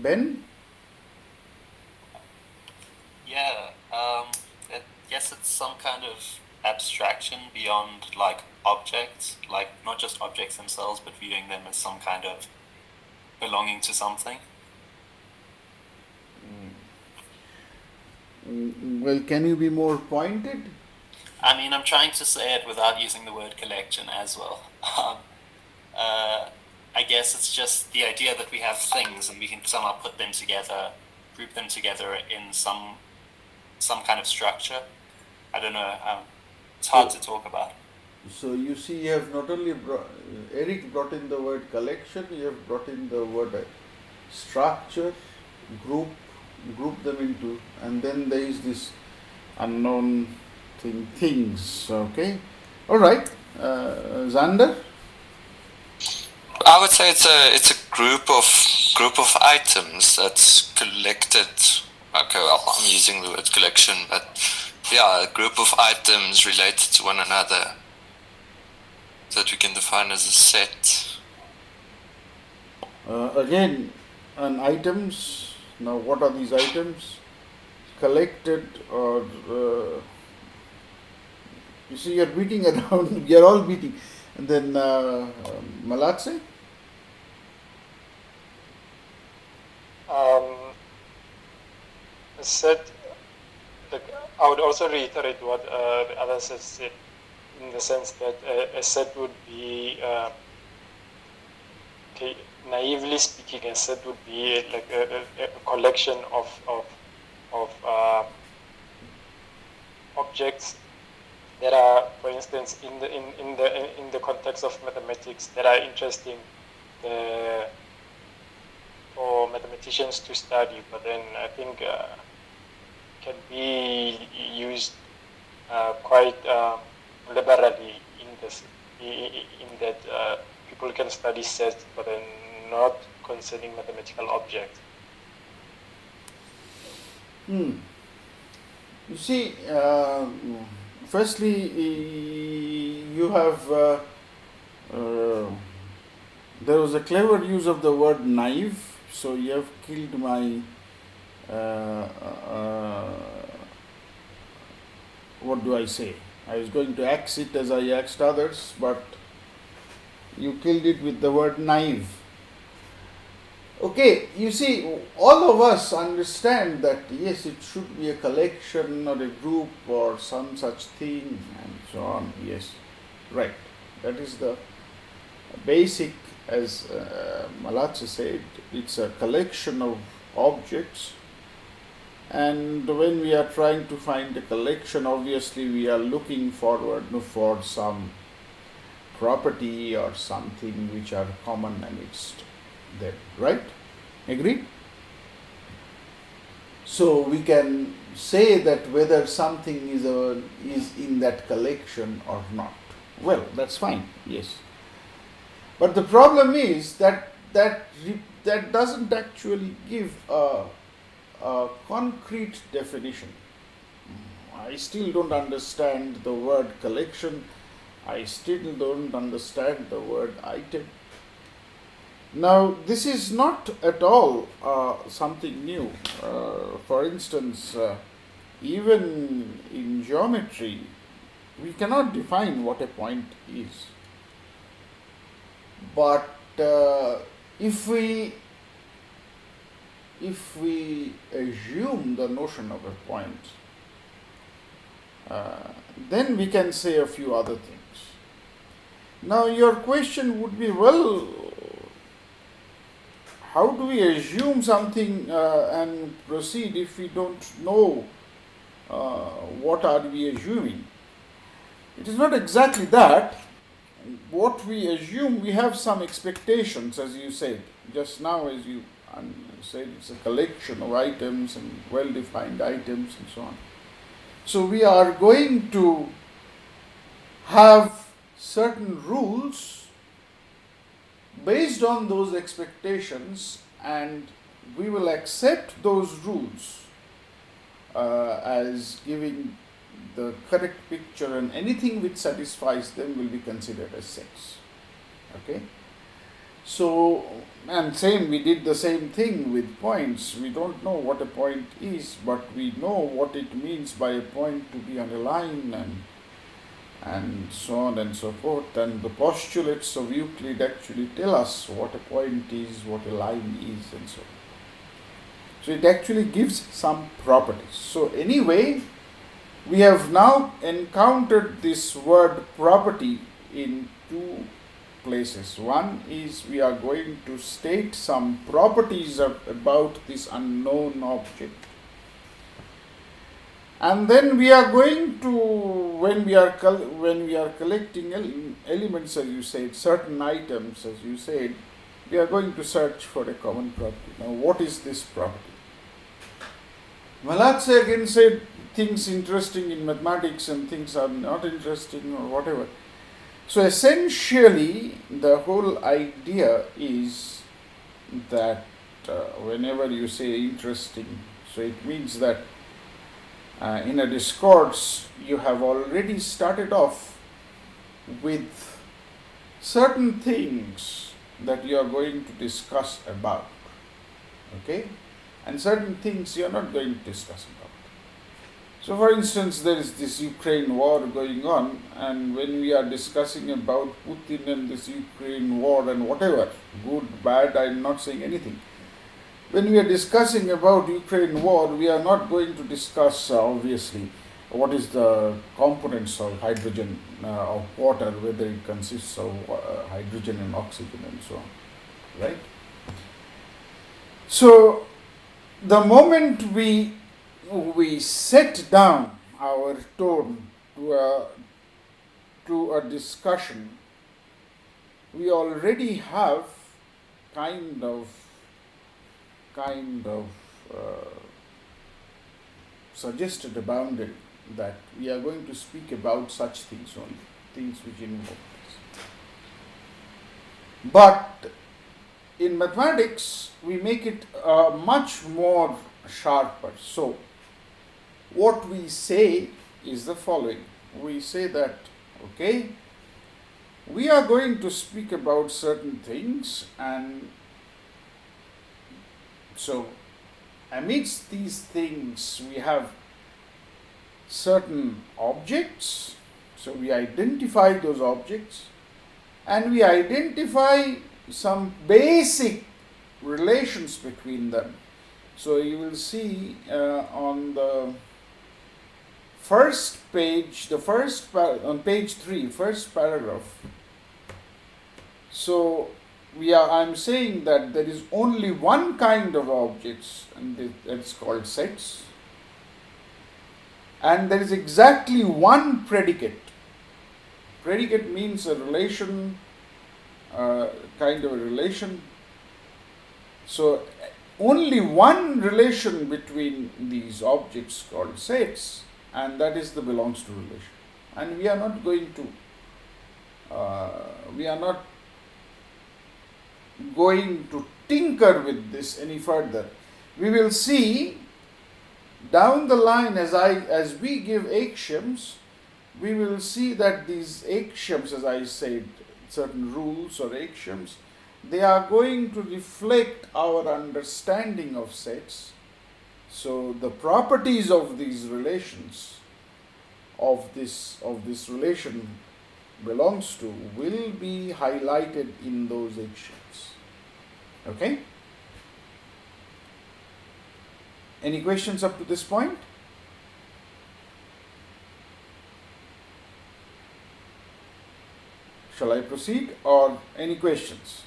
Ben? Yeah, I guess it's some kind of abstraction beyond like objects, like not just objects themselves, but viewing them as some kind of belonging to something. Well, can you be more pointed? I mean, I'm trying to say it without using the word collection as well. Uh, I guess it's just the idea that we have things and we can somehow put them together, group them together in some kind of structure. I don't know. It's hard So, to talk about. so you see, you have not only Eric brought in the word collection, you have brought in the word structure, group, group them into, and then there is this unknown thing, things. Okay, all right, Xander. I would say it's a group of items that's collected. Okay, well, I'm using the word collection, but yeah, a group of items related to one another that we can define as a set. Again, an items. Now, what are these items? Collected or you see, you're beating around. You're all beating, and then Malatse. Set, I would also reiterate what the others have said, in the sense that a set would be, okay, naively speaking, a set would be like a collection of objects that are, for instance, in the context of mathematics, that are interesting for mathematicians to study, but then I think can be used quite liberally in this, in that people can study sets, but then not concerning mathematical objects. You see, firstly, you have there was a clever use of the word naive, so you have killed my what do I say? I was going to axe it as I axed others, but you killed it with the word naive. Okay, you see, all of us understand that yes, it should be a collection or a group or some such thing and so on. Yes, right. That is the basic, as Malachi said, it's a collection of objects. And when we are trying to find a collection, obviously we are looking forward for some property or something which are common amidst them, right? Agreed? So we can say that whether something is in that collection or not. Well, that's fine, yes. But the problem is that doesn't actually give a concrete definition. I still don't understand the word collection. I still don't understand the word item. Now, this is not at all something new. For instance, even in geometry, we cannot define what a point is. But if we assume the notion of a point, then we can say a few other things. Now, your question would be, well, how do we assume something and proceed if we don't know what are we assuming? It is not exactly that. What we assume, we have some expectations, as you said just now, as you said, it's a collection of items and well-defined items and so on. So we are going to have certain rules based on those expectations, and we will accept those rules as giving the correct picture, and anything which satisfies them will be considered as sets. Okay. So, and same, we did the same thing with points. We don't know what a point is, but we know what it means by a point to be on a line, and so on and so forth. And the postulates of Euclid actually tell us what a point is, what a line is, and so on. So it actually gives some properties. So anyway, we have now encountered this word property in two places. One is we are going to state some properties about this unknown object. And then we are going to, when we are collecting elements, as you said, certain items, as you said, we are going to search for a common property. Now, what is this property? Malatse again said things interesting in mathematics and things are not interesting or whatever. So essentially, the whole idea is that whenever you say interesting, so it means that in a discourse, you have already started off with certain things that you are going to discuss about, okay? And certain things you are not going to discuss about. So, for instance, there is this Ukraine war going on, and when we are discussing about Putin and this Ukraine war and whatever, good, bad, I am not saying anything. When we are discussing about Ukraine war, we are not going to discuss, obviously, what is the components of hydrogen, of water, whether it consists of hydrogen and oxygen and so on, right? So, the moment we set down our tone to a discussion, we already have kind of suggested a boundary that we are going to speak about such things only, things which involve this. But in mathematics, we make it much more sharper. So, what we say is the following. We say that, okay, we are going to speak about certain things, and so amidst these things we have certain objects. So we identify those objects, and we identify some basic relations between them. So you will see on the first page, on page 3, first paragraph. So I'm saying that there is only one kind of objects, and that's called sets. And there is exactly one predicate. Predicate means a relation, kind of a relation. So only one relation between these objects called sets, and that is the belongs to relation. And we are not going to, tinker with this any further. We will see down the line, as we give axioms, we will see that these axioms, as I said, certain rules or axioms, they are going to reflect our understanding of sets. So the properties of these relations, of this relation belongs to, will be highlighted in those axioms. Okay? Any questions up to this point? Shall I proceed, or any questions?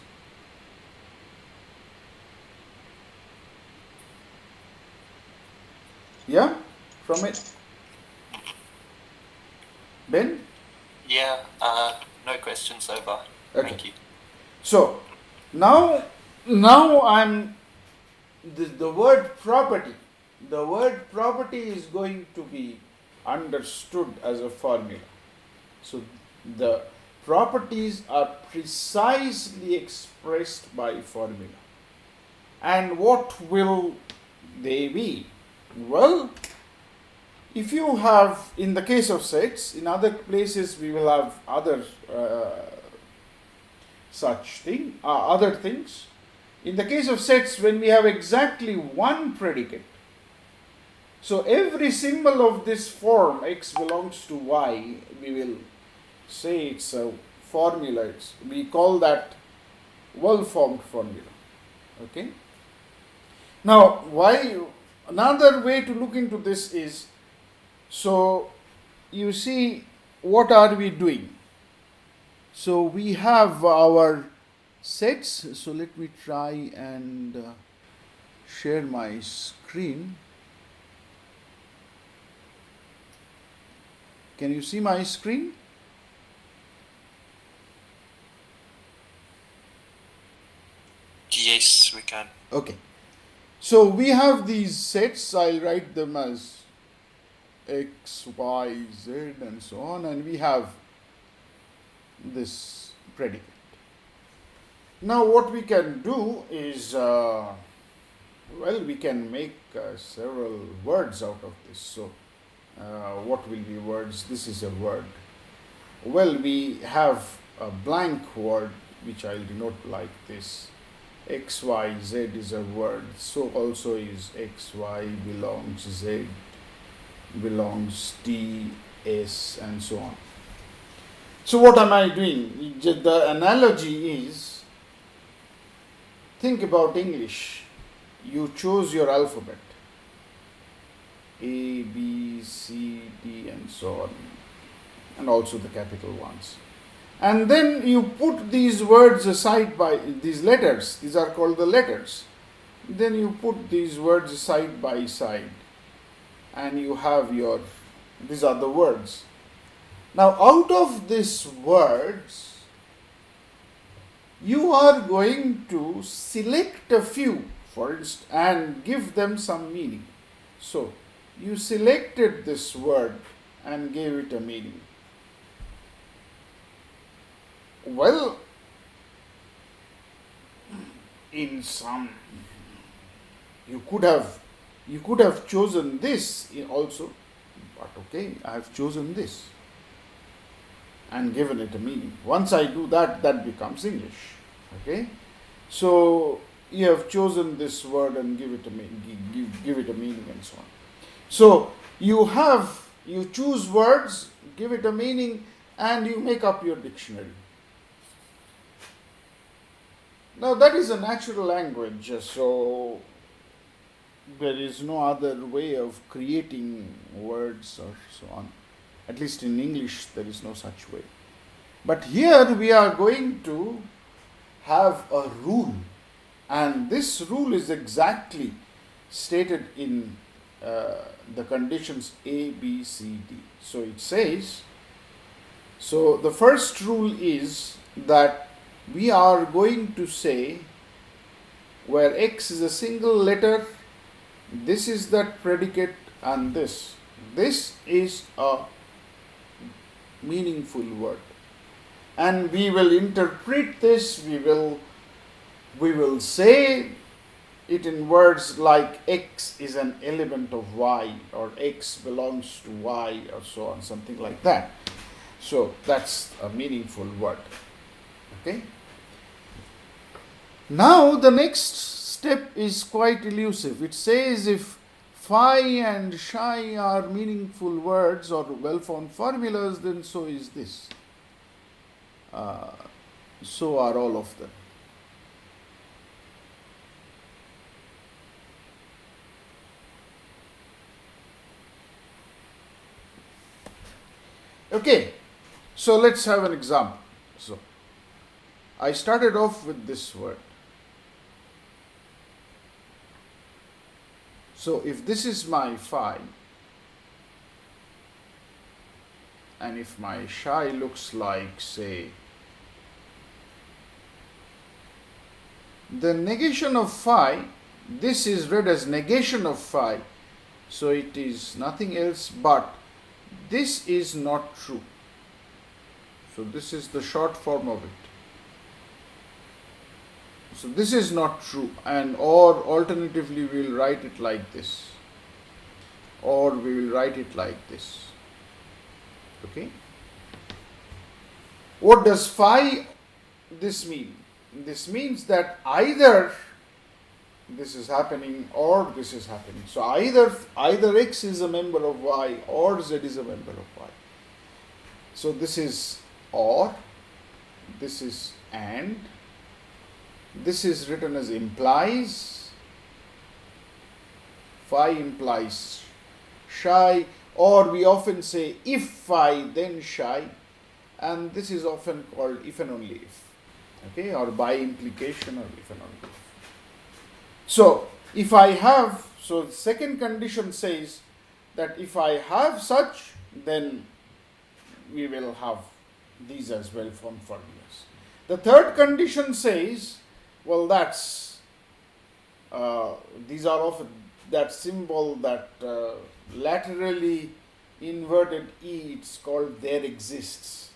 Yeah? From it? Ben? Yeah, no questions so far. Okay. Thank you. So, now I'm, the word property is going to be understood as a formula. So, the properties are precisely expressed by formula. And what will they be? Well, if you have, in the case of sets, in other places we will have other such thing, other things. In the case of sets, when we have exactly one predicate, so every symbol of this form x belongs to y, we will say it's a formula. We call that well-formed formula. Okay. Now, another way to look into this is, so you see, what are we doing? So we have our sets. So let me try and share my screen. Can you see my screen? Yes, we can. Okay. So we have these sets. I'll write them as x, y, z, and so on, and we have this predicate. Now what we can do is, we can make several words out of this. So what will be words? This is a word. Well, we have a blank word which I'll denote like this. X, Y, Z is a word. So also is X, Y belongs Z, belongs T, S, and so on. So what am I doing? The analogy is, think about English. You chose your alphabet. A, B, C, D, and so on. And also the capital ones. And then you put these words aside by these letters. These are called the letters. Then you put these words side by side. And you have these are the words. Now out of these words, you are going to select a few, for instance, and give them some meaning. So you selected this word and gave it a meaning. Well, in some, you could have chosen this also, but okay, I have chosen this and given it a meaning. Once I do that, that becomes English. Okay, so you have chosen this word and give it a meaning and so on. So you choose words, give it a meaning, and you make up your dictionary. Now that is a natural language, so there is no other way of creating words or so on. At least in English there is no such way. But here we are going to have a rule, and this rule is exactly stated in the conditions A, B, C, D. So it says, so the first rule is that we are going to say, where X is a single letter, this is that predicate, and this is a meaningful word. And we will interpret this, we will say it in words like X is an element of Y, or X belongs to Y, or so on, something like that. So that's a meaningful word. Okay. Now the next step is quite elusive. It says if phi and psi are meaningful words or well-formed formulas, then so is this. So are all of them. Okay, so let's have an example. So I started off with this word. So if this is my phi, and if my psi looks like, say, the negation of phi, this is read as negation of phi, so it is nothing else but this is not true. So this is the short form of it. So this is not true, and or alternatively we will write it like this, or we will write it like this. Okay. What does phi this mean? This means that either this is happening or this is happening. So either x is a member of y or z is a member of y. So this is or, this is and, this is written as implies, phi implies psi, or we often say if phi then psi, and this is often called if and only if, okay, or by implication or if and only if. So if I have, so the second condition says that if I have such, then we will have these as well-formed formulas. The third condition says, well, that's these are often that symbol, that laterally inverted E, it's called there exists.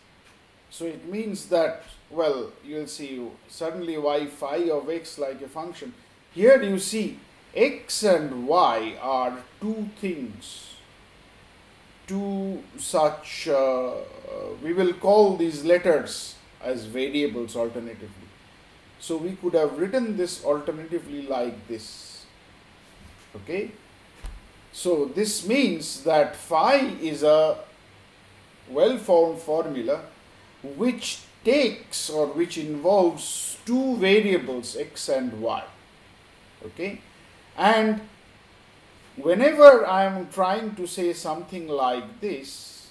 So it means that, well, you'll see suddenly y phi of x like a function. Here you see x and y are two things, two such, we will call these letters as variables alternatively. So we could have written this alternatively like this, okay. So this means that phi is a well-formed formula which takes or which involves two variables x and y, okay. And whenever I am trying to say something like this,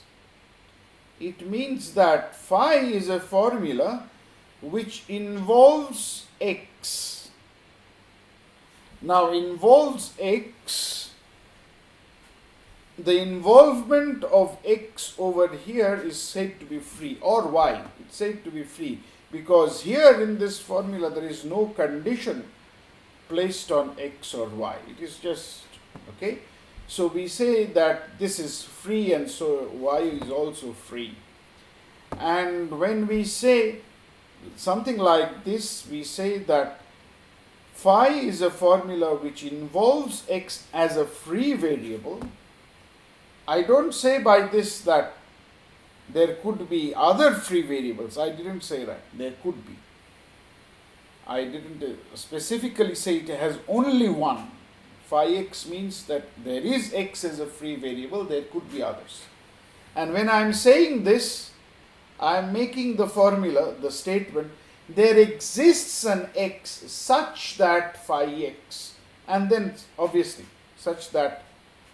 it means that phi is a formula which involves x. Now involves x, the involvement of x over here is said to be free, or y, it's said to be free, because here in this formula there is no condition placed on x or y, it is just, okay. So we say that this is free and so y is also free. And when we say something like this, we say that phi is a formula which involves x as a free variable. I don't say by this that there could be other free variables. I didn't say that. There could be. I didn't specifically say it has only one. Phi x means that there is x as a free variable, there could be others. And when I am saying this, I am making the formula, the statement, there exists an x such that phi x, and then obviously such that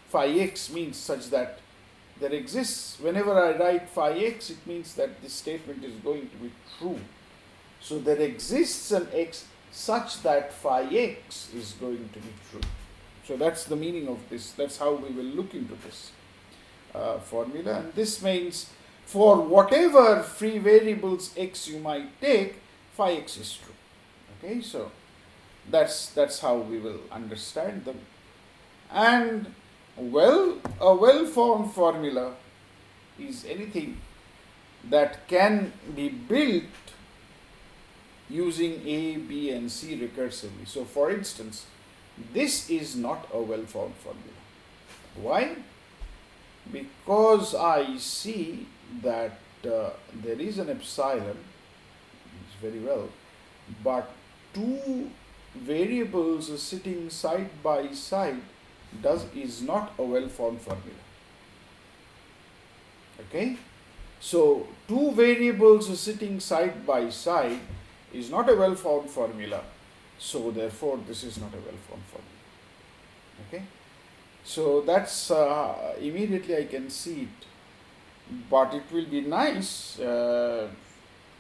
phi x means such that there exists. Whenever I write phi x, it means that this statement is going to be true. So there exists an x such that phi x is going to be true. So that's the meaning of this. That's how we will look into this formula. And this means for whatever free variables x you might take, phi x is true. Okay, so that's how we will understand them. And well, a well-formed formula is anything that can be built using A, B, and C recursively. So for instance, this is not a well-formed formula. Why? Because I see that there is an epsilon, it's very well, but two variables sitting side by side is not a well-formed formula. Okay? So two variables sitting side by side is not a well-formed formula. So therefore this is not a well-formed formula. Okay? So that's immediately I can see it. But it will be nice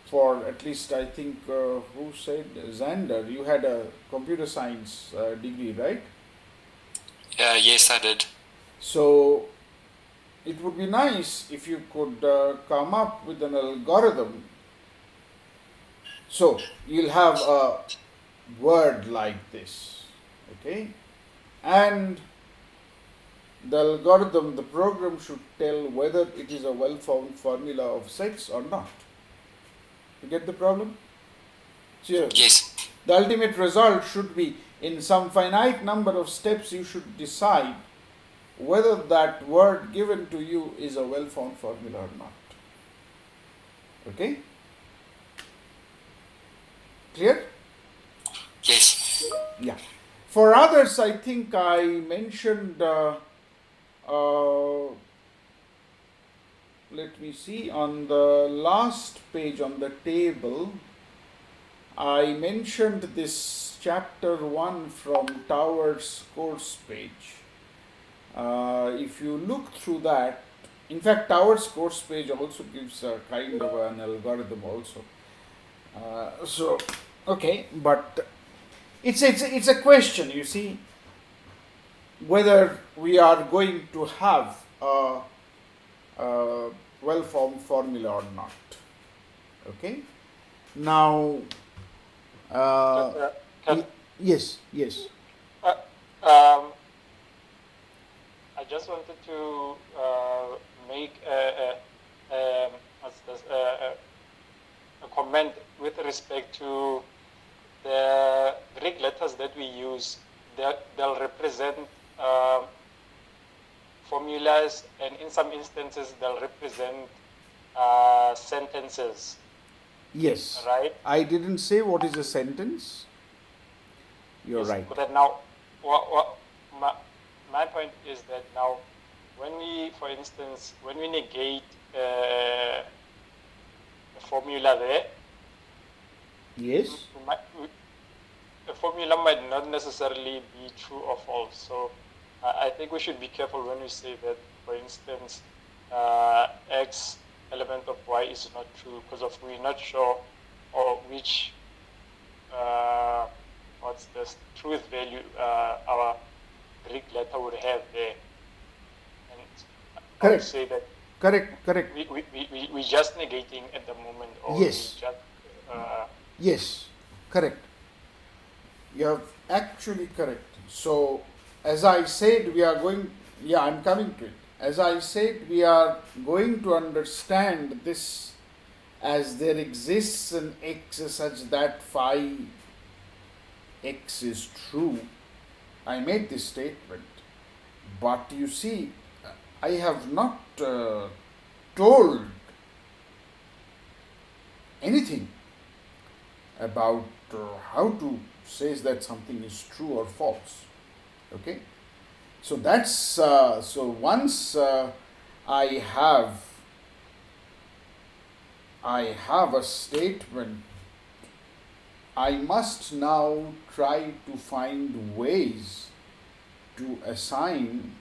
for at least, I think, who said, Xander, you had a computer science degree, right? Yes, I did. So it would be nice if you could come up with an algorithm. So you'll have a word like this, okay? And the algorithm, the program should tell whether it is a well-formed formula of sex or not. You get the problem? So Yes. the ultimate result should be, in some finite number of steps, you should decide whether that word given to you is a well-formed formula or not. Okay? Clear? Yes. Yeah. For others, I think I mentioned, let me see, on the last page on the table, I mentioned this chapter 1 from Tower's course page. If you look through that, in fact, Tower's course page also gives a kind of an algorithm also. So, okay, but it's a question, you see, whether we are going to have a well-formed formula or not. Okay. Now, Can, yes, yes. I just wanted to make a comment with respect to the Greek letters that we use. They'll represent formulas, and in some instances, they'll represent sentences. Yes. Right? I didn't say what is a sentence. You're yes, right. But now, my point is that now, when we, for instance, when we negate a formula there, yes, the formula might not necessarily be true or false. So I think we should be careful when we say that, for instance, X element of Y is not true, because of we're not sure or which what's the truth value our Greek letter would have there. And I would say that correct. we're just negating at the moment. Or yes. Just, yes, correct. You're actually correct. So, as I said, we are going, I'm coming to it. As I said, we are going to understand this as there exists an X such that phi X is true. I made this statement, but you see, I have not told anything about how to say that something is true or false. Okay, so that's so once I have a statement, I must now try to find ways to assign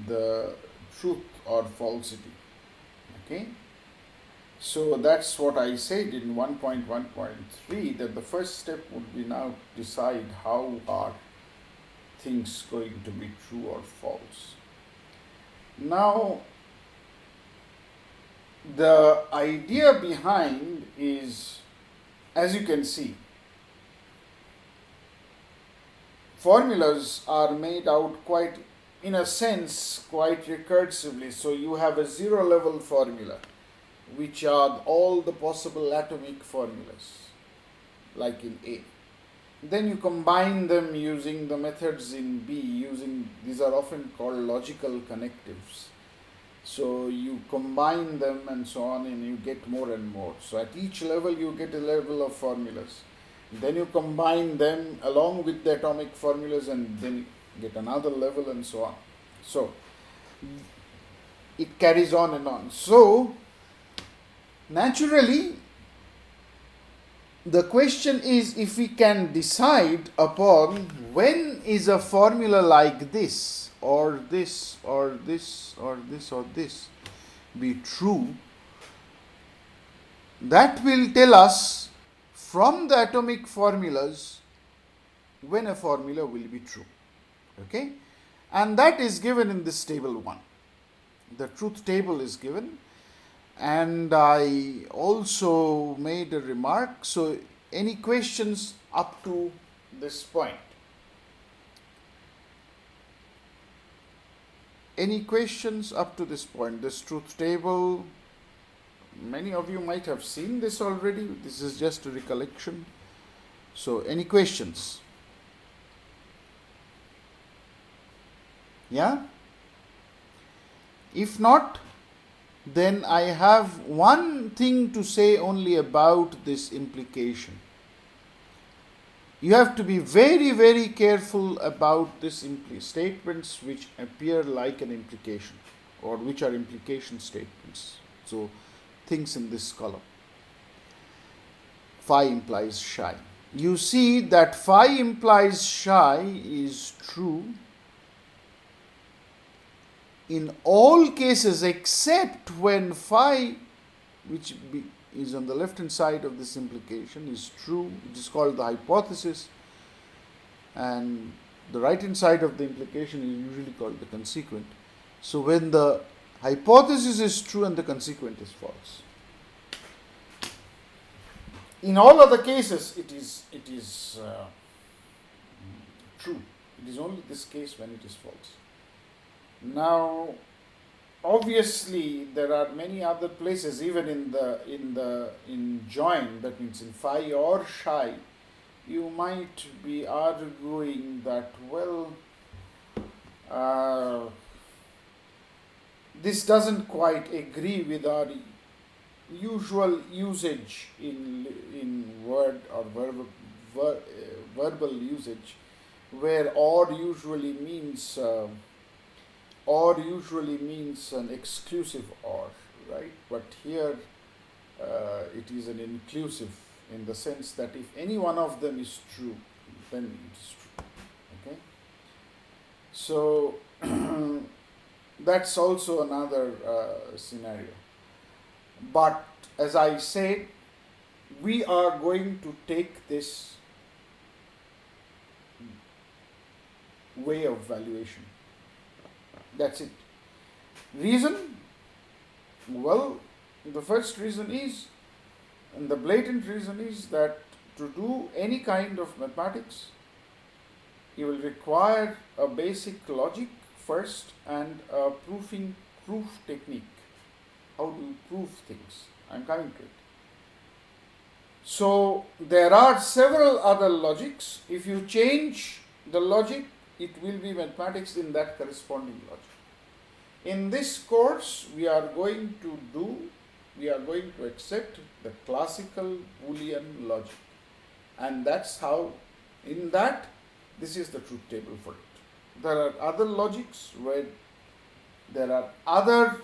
the truth or falsity. Okay, so that's what I said in 1.1.3, that the first step would be now to decide how are things going to be true or false. Now, the idea behind is, as you can see, formulas are made out quite, in a sense, quite recursively. So you have a zero level formula, which are all the possible atomic formulas, like in A. Then you combine them using the methods in B, these are often called logical connectives. So you combine them and so on, and you get more and more. So at each level you get a level of formulas. Then you combine them along with the atomic formulas, and then you get another level and so on. So it carries on and on. So naturally, the question is if we can decide upon when is a formula like this or this or this or this or this be true. That will tell us from the atomic formulas when a formula will be true. Okay, and that is given in this table 1. The truth table is given. And I also made a remark. So, any questions up to this point? Any questions up to this point? This truth table, many of you might have seen this already. This is just a recollection. So, any questions? Yeah? If not, then I have one thing to say only about this implication. You have to be very, very careful about this statements which appear like an implication or which are implication statements. So, things in this column. Phi implies psi. You see that phi implies psi is true in all cases except when phi, which is on the left hand side of this implication, is true. It is called the hypothesis, and the right hand side of the implication is usually called the consequent. So when the hypothesis is true and the consequent is false. In all other cases, it is true. It is only this case when it is false. Now, obviously, there are many other places, even in join, that means in phi or psi, you might be arguing that, well, this doesn't quite agree with our usual usage in word or verbal usage, where or usually means an exclusive or, right? But here it is an inclusive in the sense that if any one of them is true, then it is true. Okay. So that's also another scenario. But as I said, we are going to take this way of valuation. That's it. Reason? Well, the first reason is, and the blatant reason is, that to do any kind of mathematics, you will require a basic logic first and a proof technique. How do you prove things? I'm coming to it. So there are several other logics. If you change the logic, it will be mathematics in that corresponding logic. In this course, we are going to accept the classical Boolean logic. And that's how, this is the truth table for it. There are other logics where there are other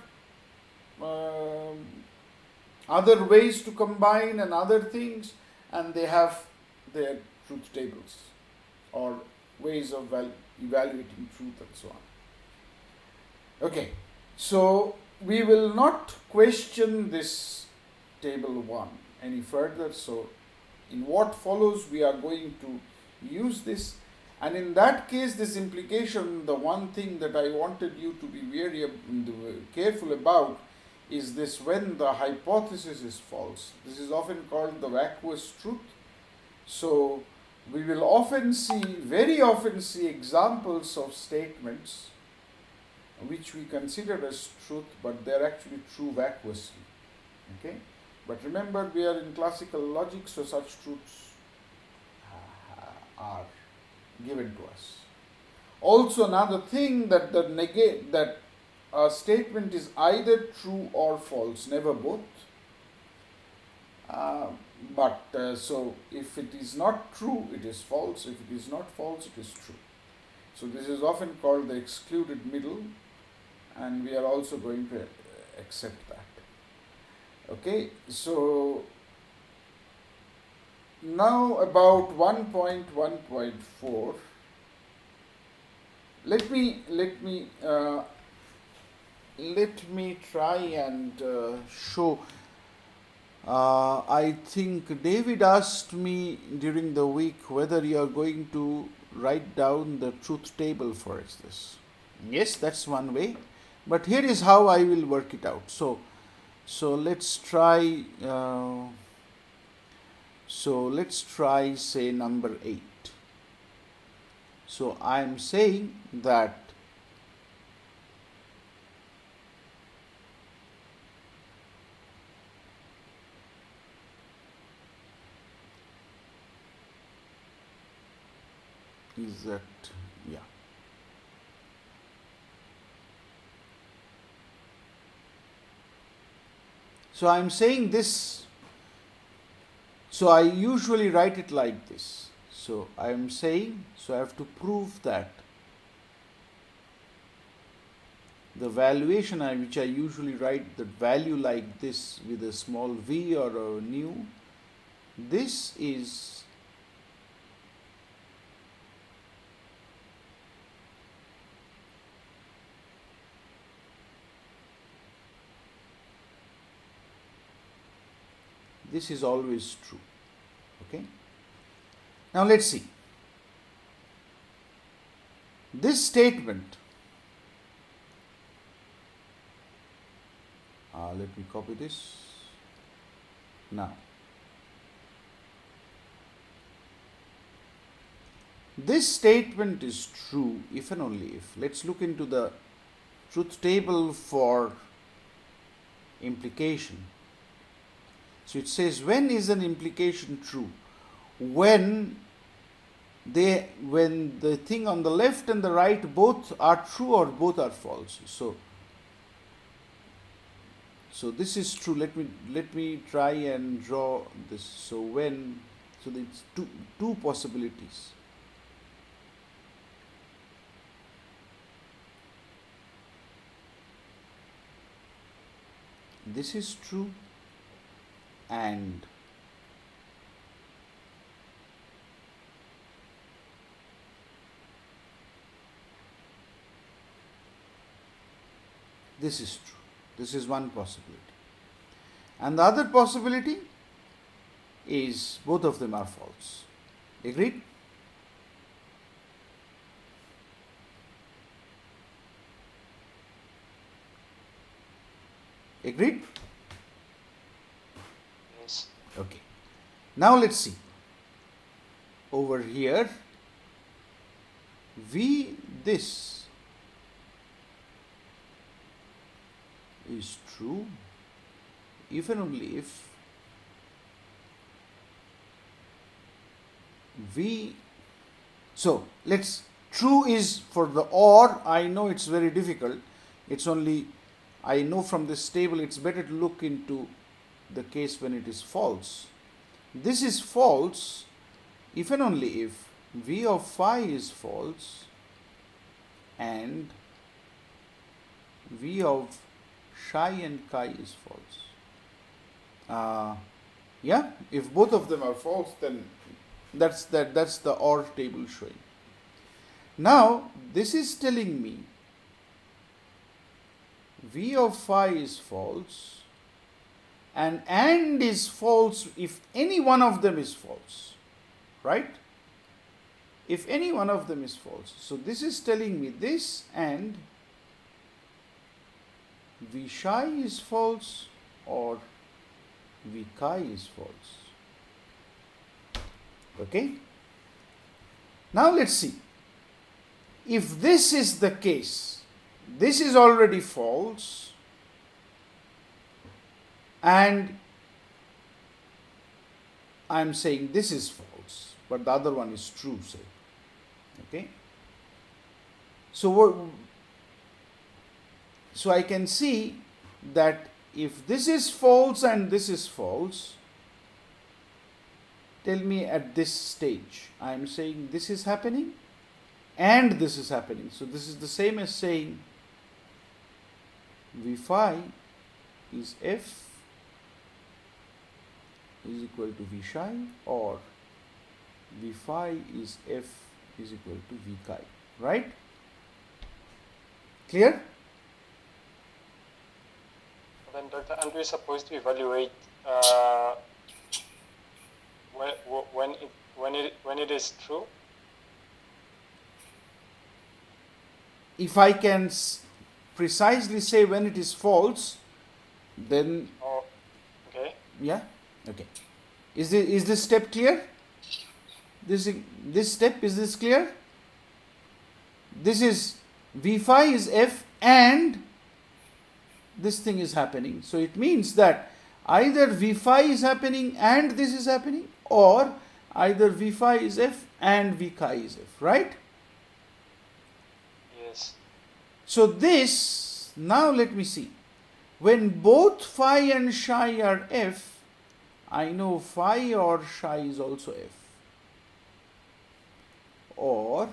ways to combine and other things, and they have their truth tables or ways of evaluating truth and so on. Okay, so we will not question this table 1 any further. So in what follows, we are going to use this, and in that case, this implication, the one thing that I wanted you to be very careful about is this: when the hypothesis is false. This is often called the vacuous truth. So we will very often see examples of statements which we consider as truth, but they are actually true vacuously. Okay? But remember, we are in classical logic, so such truths are given to us. Also, another thing that that a statement is either true or false, never both. So if it is not true, it is false. If it is not false, it is true. So this is often called the excluded middle, and we are also going to accept that. Okay, so now about 1.1.4. Let me try and show. I think David asked me during the week whether you are going to write down the truth table for this. Yes, that's one way. But here is how I will work it out. So let's try. Say number 8. So I am saying that yeah. So I am saying this, so I usually write it like this. So I am saying, so I have to prove that the valuation which I usually write the value like this with a small v or a nu, this is always true. Okay. Now let's see. This statement, let me copy this. Now, this statement is true if and only if. Let's look into the truth table for implication. So it says, when is an implication true? When the thing on the left and the right both are true or both are false. So this is true. Let me try and draw this. So it's two possibilities. This is true and this is true. This is one possibility. And the other possibility is both of them are false. Agreed? Agreed? Yes. Okay. Now let's see. Over here, this is true if and only if true is for the or. I know it's very difficult. It's only, I know from this table it's better to look into the case when it is false. This is false if and only if v of phi is false and v of psi and chi is false. If both of them are false, then that's the OR table showing. Now this is telling me v of phi is false and is false if any one of them is false, right? If any one of them is false. So this is telling me this and v psi is false or v chi is false. Okay? Now let's see. If this is the case, this is already false and I am saying this is false, but the other one is true, say. Okay? So I can see that if this is false and this is false, tell me at this stage, I am saying this is happening and this is happening. So this is the same as saying v phi is f is equal to v psi or v phi is f is equal to v chi, right? Clear? Then, Dr. Andrew is supposed to evaluate when it is true. If I can precisely say when it is false, then okay. Yeah. Okay. Is this step clear? This step, is this clear? This is v phi is f and this thing is happening. So it means that either v phi is happening and this is happening, or either v phi is f and v chi is f, right? Yes. So this, now let me see. when both phi and psi are f, I know phi or psi is also f, or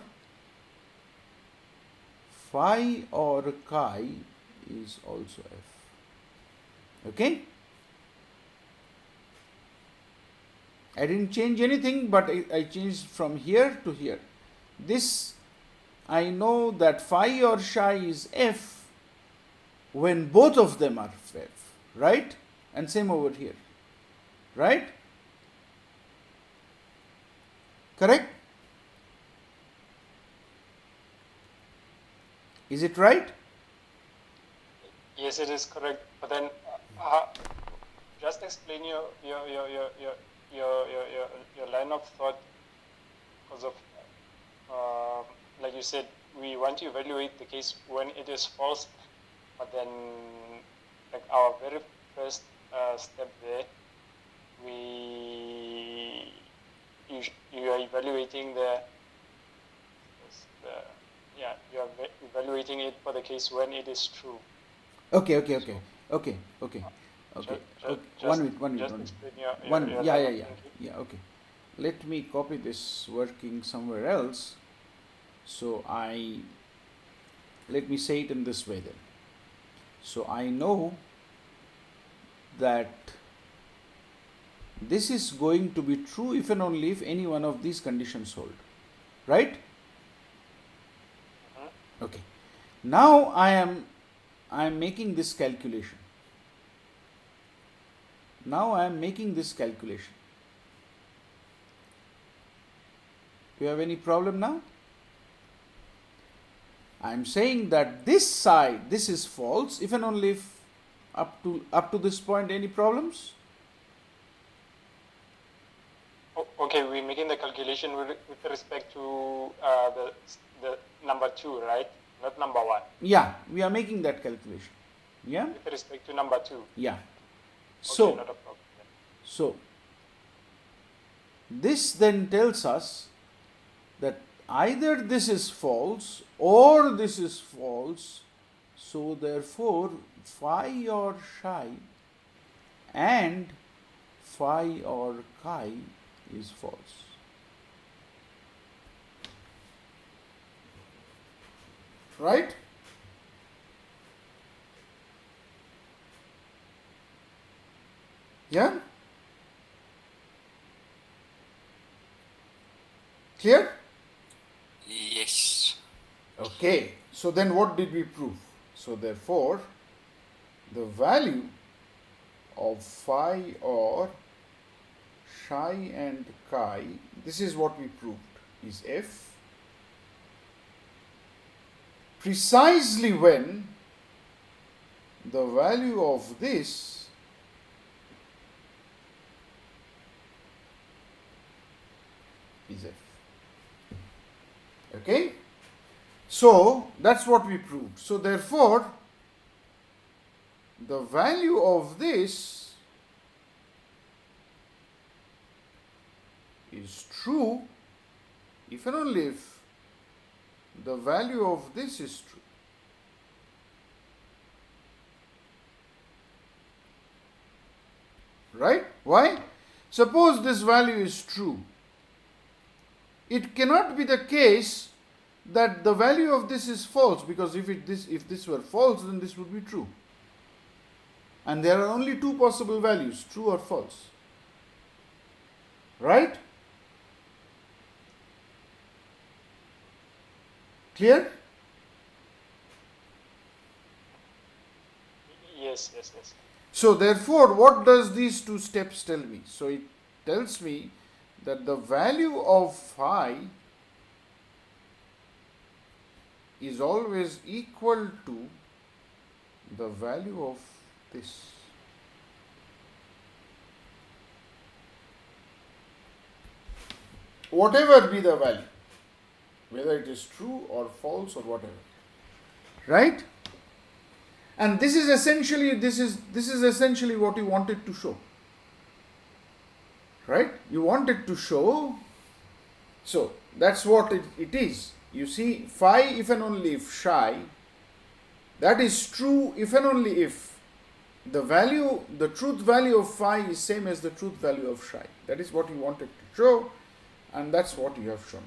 phi or chi is also f. Okay? I didn't change anything, but I changed from here to here. This, I know that phi or psi is f when both of them are f, right? And same over here, right? Correct? Is it right? Yes, it is correct. But then, just explain your line of thought, because of like you said, we want to evaluate the case when it is false, but then like our very first step there, you are evaluating you are evaluating it for the case when it is true. Okay. One minute. Okay. Let me copy this working somewhere else. So let me say it in this way then. So I know that this is going to be true if and only if any one of these conditions hold, right? Okay. Now I am making this calculation. Do you have any problem now? I am saying that this side, this is false if and only if up to this point. Any problems? Okay, we're making the calculation with respect to the number 2, right? Not number 1. Yeah, we are making that calculation. Yeah? With respect to number 2. Yeah. Okay, So, not a problem. So, this then tells us that either this is false or this is false. So, therefore, phi or psi and phi or chi is false. Right? Yeah? Clear? Yes. Okay. So then what did we prove? So therefore, the value of phi or psi and chi, this is what we proved, is f precisely when the value of this is f. Okay? So that's what we proved. So therefore, the value of this is true if and only if the value of this is true. Right? Why? Suppose this value is true. It cannot be the case that the value of this is false, because if this were false, then this would be true. And there are only two possible values, true or false. Right? Clear? Yes. So therefore, what does these two steps tell me? So it tells me that the value of phi is always equal to the value of this. Whatever be the value, whether it is true or false or whatever. Right? And this is essentially what you wanted to show. Right? You wanted to show. So that's what it is. You see, phi if and only if psi, that is true if and only if the truth value of phi is same as the truth value of psi. That is what you wanted to show, and that's what you have shown.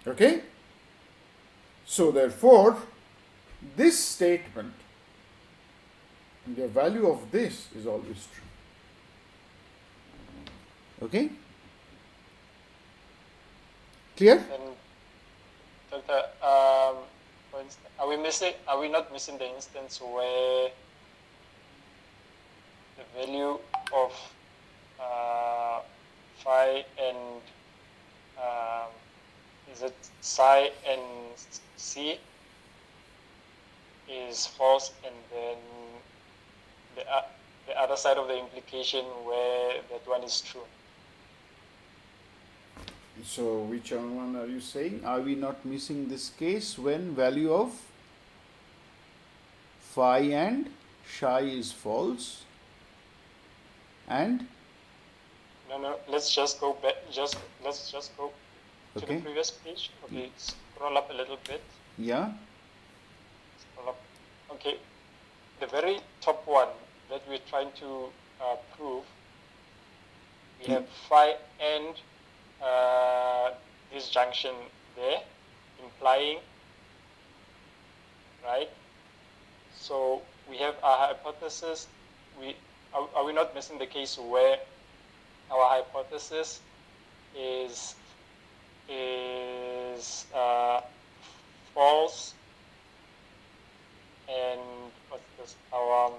Okay? So therefore, this statement, the value of this is always true. Okay? Clear? And Doctor, for instance, are we not missing the instance where the value of phi and is it psi and c is false, and then the other side of the implication where that one is true? So which one are you saying? Are we not missing this case when value of phi and psi is false? And No, let's just go back. Let's just go to the previous page. Okay, scroll up a little bit. Yeah. Scroll up. Okay, the very top one that we're trying to prove, we have phi and this junction there, implying, right? So we have our hypothesis. Are we not missing the case where our hypothesis is false, and what's this? Our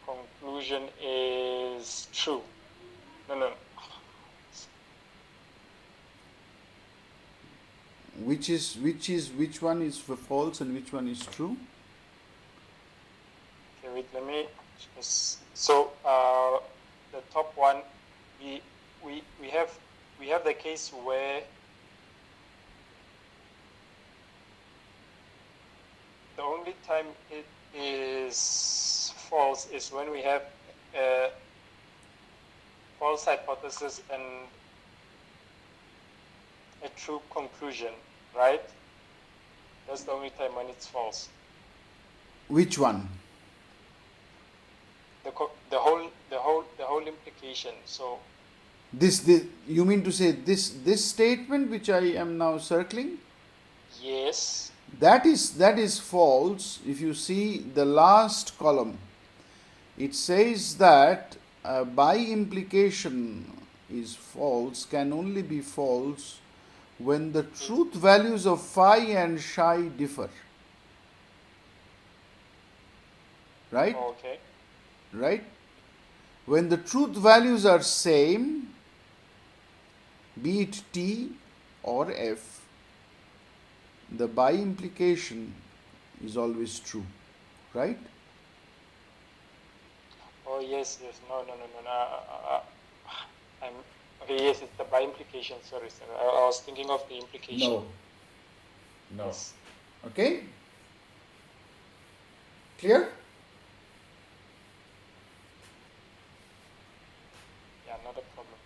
conclusion is true? No. Which one is false and which one is true? Okay, wait. Let me. So the top one, we have the case where the only time it is false is when we have a false hypothesis and a true conclusion, right? That's the only time when it's false. Which one? The whole implication. So this you mean to say this statement which I am now circling? Yes. That is false. If you see the last column, it says that by implication is false, can only be false when the truth values of phi and psi differ. Right? Okay. Right? When the truth values are same, be it t or f, the by implication is always true. Right? Oh yes. No. I'm okay. Yes, it's the by implication. Sorry. I was thinking of the implication. No. Yes. Okay? Clear? Yeah, not a problem.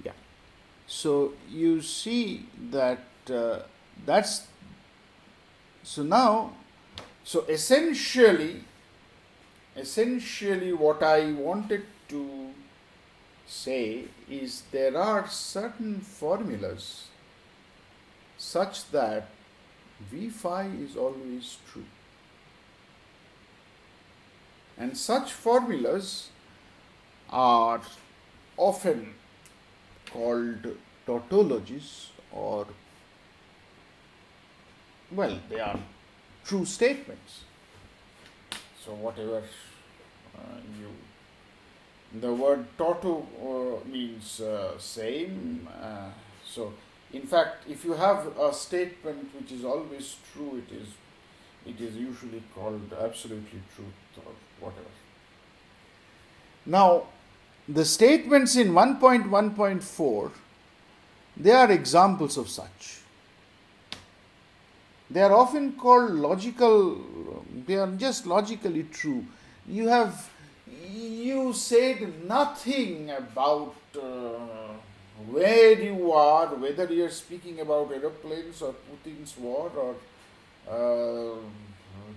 Yeah. So you see that that's so now. So essentially what I wanted to say is there are certain formulas such that V phi is always true. And such formulas are often called tautologies, or, well, they are true statements. So whatever the word tauto means same. So in fact, if you have a statement which is always true, it is usually called absolutely truth or whatever. Now, the statements in 1.1.4, they are examples of such. They are often called logical, they are just logically true. You said nothing about where you are, whether you are speaking about aeroplanes or Putin's war or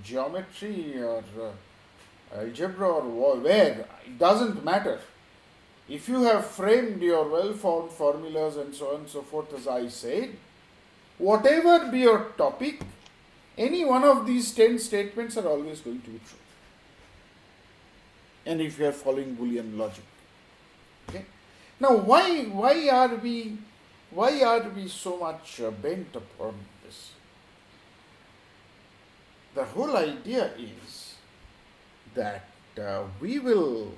geometry or algebra or where, it doesn't matter. If you have framed your well-formed formulas and so on and so forth, as I said, whatever be your topic, any one of these 10 statements are always going to be true. And if you are following Boolean logic. Okay? Now, why are we so much bent upon this? The whole idea is that we will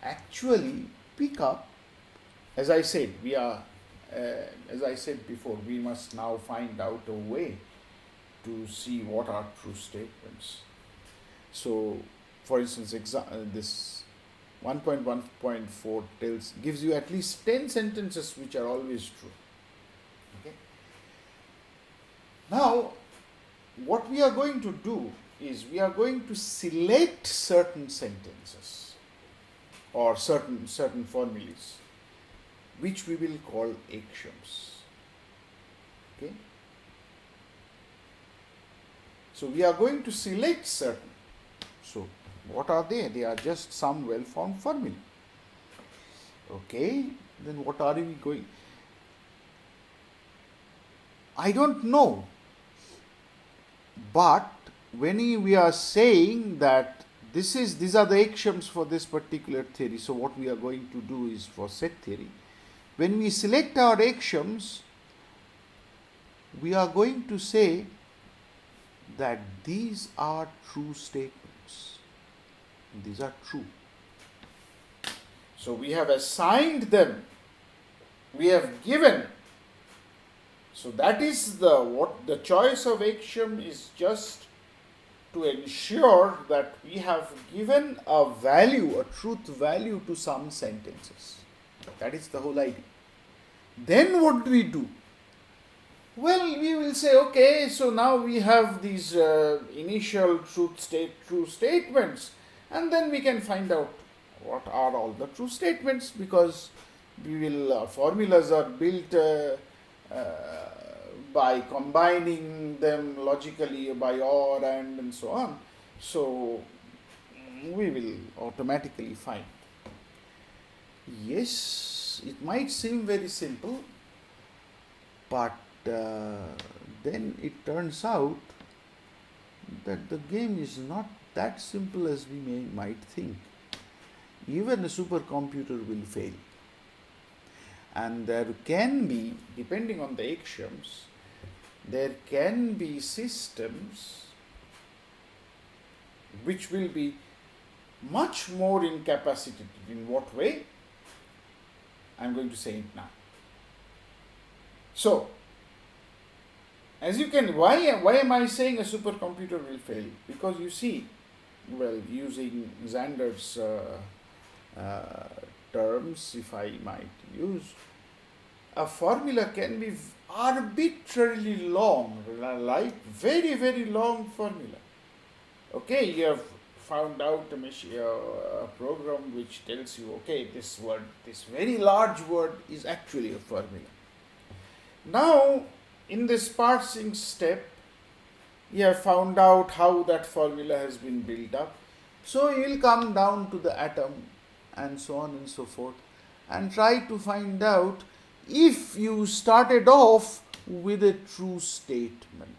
actually pick up, as I said, as I said before, we must now find out a way to see what are true statements. So, for instance, this 1.1.4 gives you at least 10 sentences which are always true. Okay. Now, what we are going to do is we are going to select certain sentences or certain formulas, which we will call axioms. Okay. So we are going to select certain. So what are they? They are just some well-formed formulae. Okay. Then what are we going? I don't know. But when we are saying that these are the axioms for this particular theory, so what we are going to do is for set theory, when we select our axioms, we are going to say that these are true statements. These are true. So we have assigned them. We have given. So that is the choice of axiom is just to ensure that we have given a value, a truth value to some sentences. That is the whole idea. Then what do we do? Well, we will say, okay, so now we have these initial true statements, and then we can find out what are all the true statements, because formulas are built by combining them logically by or and so on. So we will automatically find. Yes, it might seem very simple, but then it turns out that the game is not that simple as we might think. Even a supercomputer will fail. And there can be, depending on the axioms, there can be systems which will be much more incapacitated. In what way? I am going to say it now. So, as you can, why am I saying a supercomputer will fail? Because you see, well, using Xander's terms, if I might use, a formula can be arbitrarily long, like very, very long formula. Okay, you have found out a program which tells you, okay, this very large word is actually a formula. Now, in this parsing step, you have found out how that formula has been built up. So you will come down to the atom and so on and so forth and try to find out if you started off with a true statement.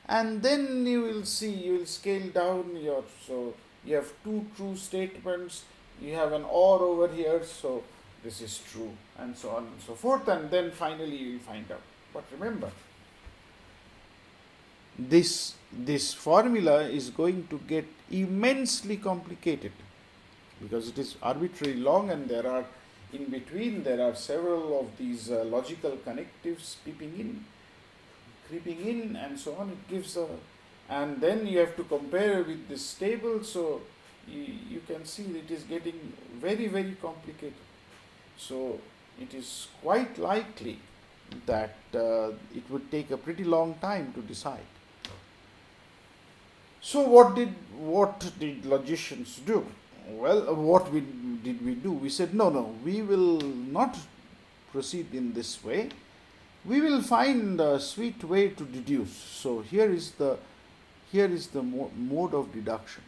And then you will see, you will scale down so you have two true statements, you have an or over here, so this is true, and so on and so forth, and then finally you will find out. But remember, this formula is going to get immensely complicated because it is arbitrarily long, and in between there are several of these logical connectives creeping in, and so on. It gives and then you have to compare with this table, so you can see that it is getting very, very complicated. So it is quite likely that it would take a pretty long time to decide. So what did logicians do? Well, what did we do? We said, no, we will not proceed in this way. We will find a sweet way to deduce. So here is here is the mode of deduction.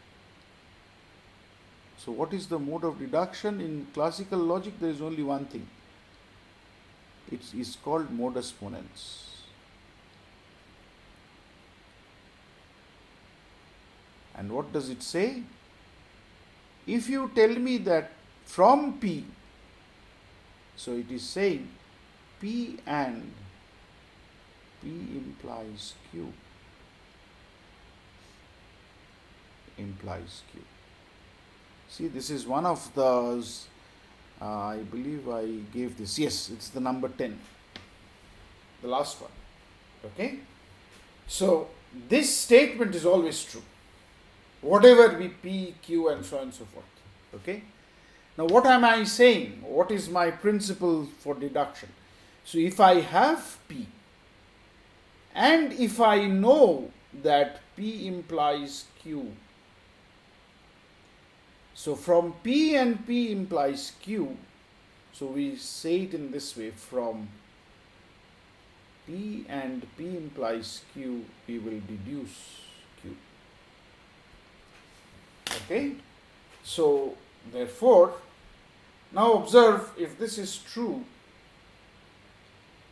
So what is the mode of deduction? In classical logic there is only one thing. It is called modus ponens. And what does it say? If you tell me that from P, so it is saying P and P implies Q implies Q. See, this is one of those, I believe I gave this, yes, it's the number 10, the last one, okay? So, this statement is always true, whatever be P, Q and so on and so forth, okay? Now, what am I saying? What is my principle for deduction? So, if I have P and if I know that P implies Q, so from P and P implies Q, so we say it in this way, from P and P implies Q, we will deduce Q. Okay? So, therefore, now observe, if this is true,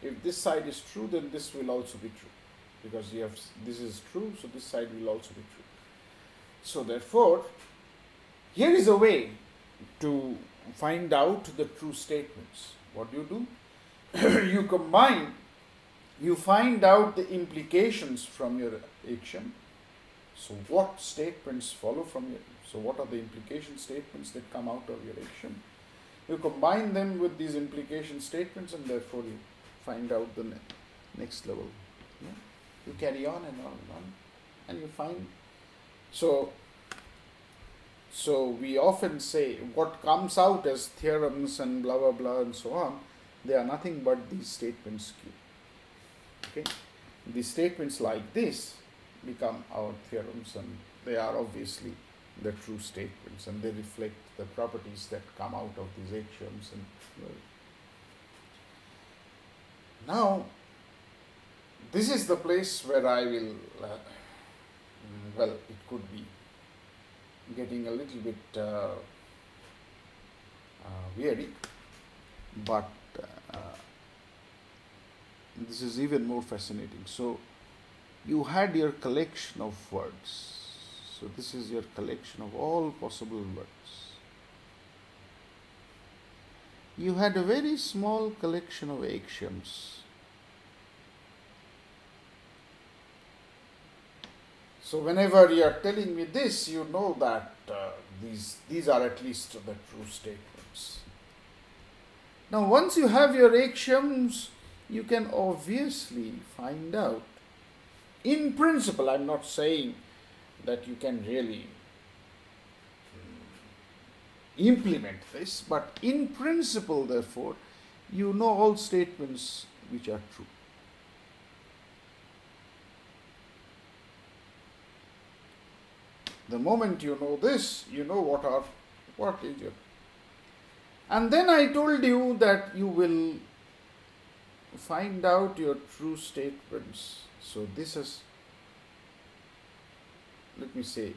if this side is true, then this will also be true. Because you have, this is true, so this side will also be true. So, therefore, here is a way to find out the true statements. What do? You combine, you find out the implications from your axiom. So what statements follow from your, so what are the implication statements that come out of your axiom? You combine them with these implication statements and therefore you find out the next level. Yeah? You carry on and on and you find, so we often say what comes out as theorems and blah blah blah and so on, they are nothing but these statements Q. Okay? These statements like this become our theorems and they are obviously the true statements and they reflect the properties that come out of these axioms. And now this is the place where I will, well, it could be getting a little bit weary, but this is even more fascinating. So you had your collection of words. So this is your collection of all possible words. You had a very small collection of axioms. So whenever you are telling me this, you know that these are at least the true statements. Now once you have your axioms, you can obviously find out. In principle, I am not saying that you can really implement this, but in principle, therefore, you know all statements which are true. The moment you know this, you know what is your. And then I told you that you will find out your true statements. So this is, let me say,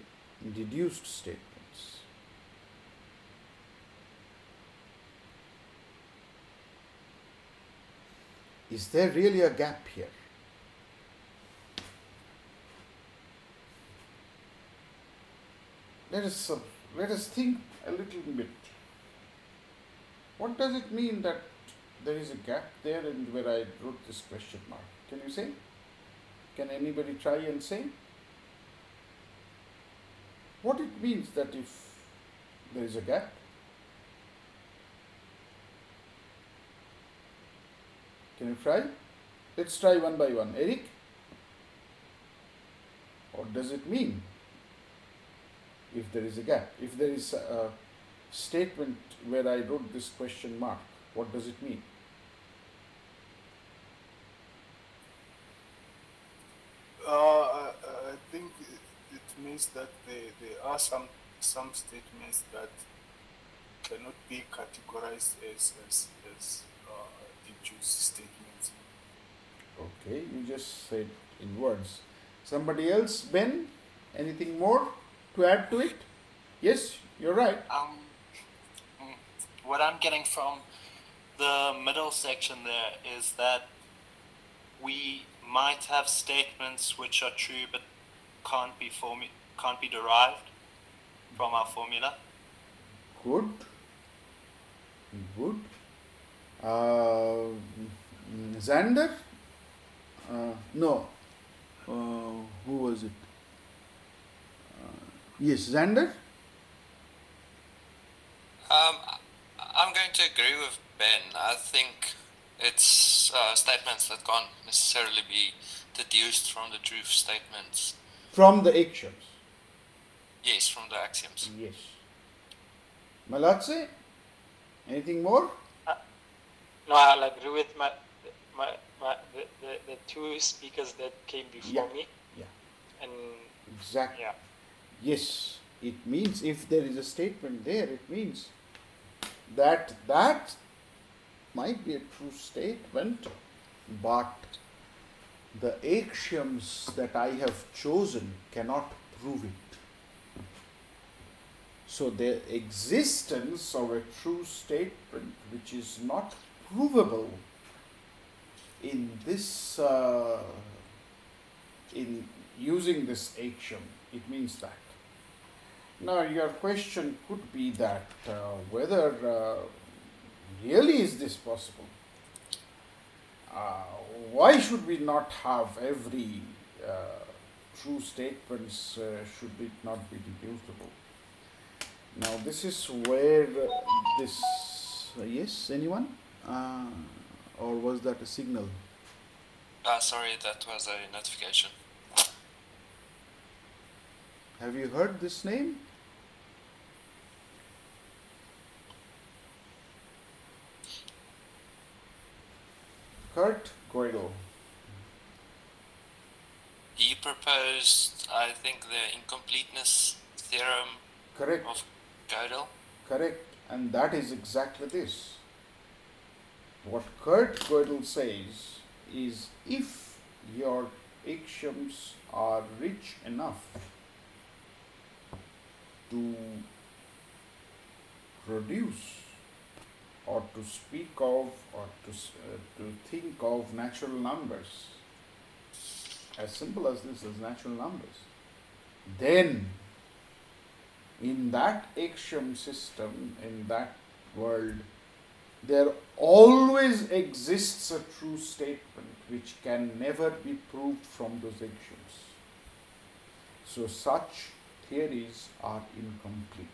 deduced statements. Is there really a gap here? Let us think a little bit. What does it mean that there is a gap there and where I wrote this question mark? Can you say? Can anybody try and say? What it means that if there is a gap? Can you try? Let's try one by one. Eric? What does it mean if there is a gap? If there is a statement where I wrote this question mark, what does it mean? I think it means that there are some statements that cannot be categorized as deduced statements. Okay, you just said in words. Somebody else, Ben? Anything more to add to it? Yes, you're right. What I'm getting from the middle section there is that we might have statements which are true but can't be derived from our formula. Good. Good. Xander? No. Who was it? Yes, Xander? I'm going to agree with Ben. I think it's statements that can't necessarily be deduced from the truth statements. From the axioms. Yes, from the axioms. Yes. Malatse? Anything more? No, I'll agree with the two speakers that came before me. Yeah. And Exactly. yeah. Yes. It means if there is a statement there, it means that might be a true statement, but the axioms that I have chosen cannot prove it. So the existence of a true statement which is not provable in this in using this axiom, it means that. Now your question could be that whether really is this possible? Why should we not have every true statements should it not be deducible? Now this is where this yes, anyone? Or was that a signal? Sorry, that was a notification. Have you heard this name? Kurt Gödel. He proposed, I think, the incompleteness theorem Correct. of Gödel. Correct. And that is exactly this. What Kurt Gödel says is if your axioms are rich enough to produce or to speak of or to think of natural numbers, as simple as this as natural numbers, then in that axiom system, in that world, there always exists a true statement which can never be proved from those axioms. So such theories are incomplete.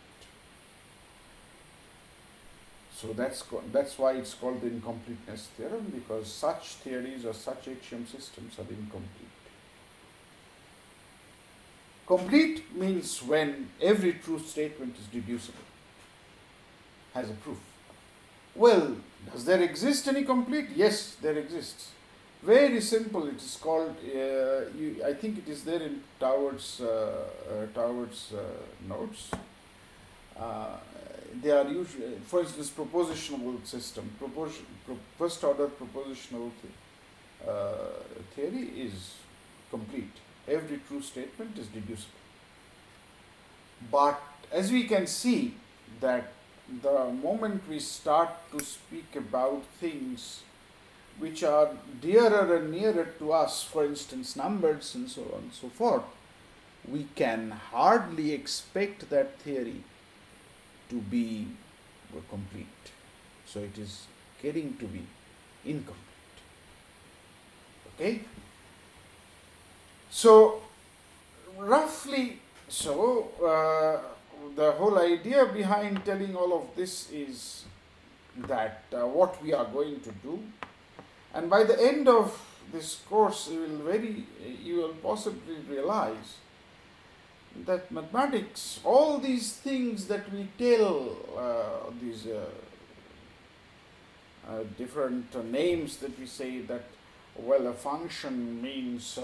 So that's why it's called the incompleteness theorem, because such theories or such axiom systems are incomplete. Complete means when every true statement is deducible, has a proof. Well, does there exist any complete? Yes, there exists. Very simple. It is called. I think it is there in Tauer's notes. They are usually, for instance, propositional system. First order propositional theory is complete. Every true statement is deducible. But as we can see that the moment we start to speak about things which are dearer and nearer to us, for instance numbers and so on and so forth, we can hardly expect that theory to be complete. So it is getting to be incomplete. Okay? So roughly, the whole idea behind telling all of this is that what we are going to do, and by the end of this course you will possibly realize that mathematics, all these things that we tell, these different names that we say that, well, a function means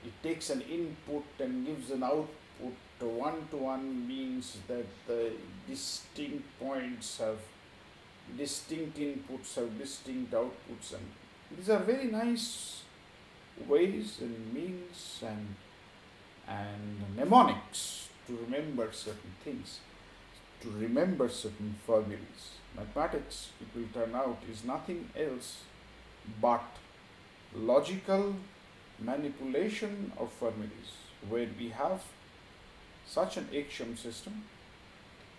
it takes an input and gives an output. One-to-one means that the distinct points have distinct inputs, have distinct outputs, and these are very nice ways and means and mnemonics to remember certain things, to remember certain formulas. Mathematics, it will turn out, is nothing else but logical manipulation of formulas, where we have such an axiom system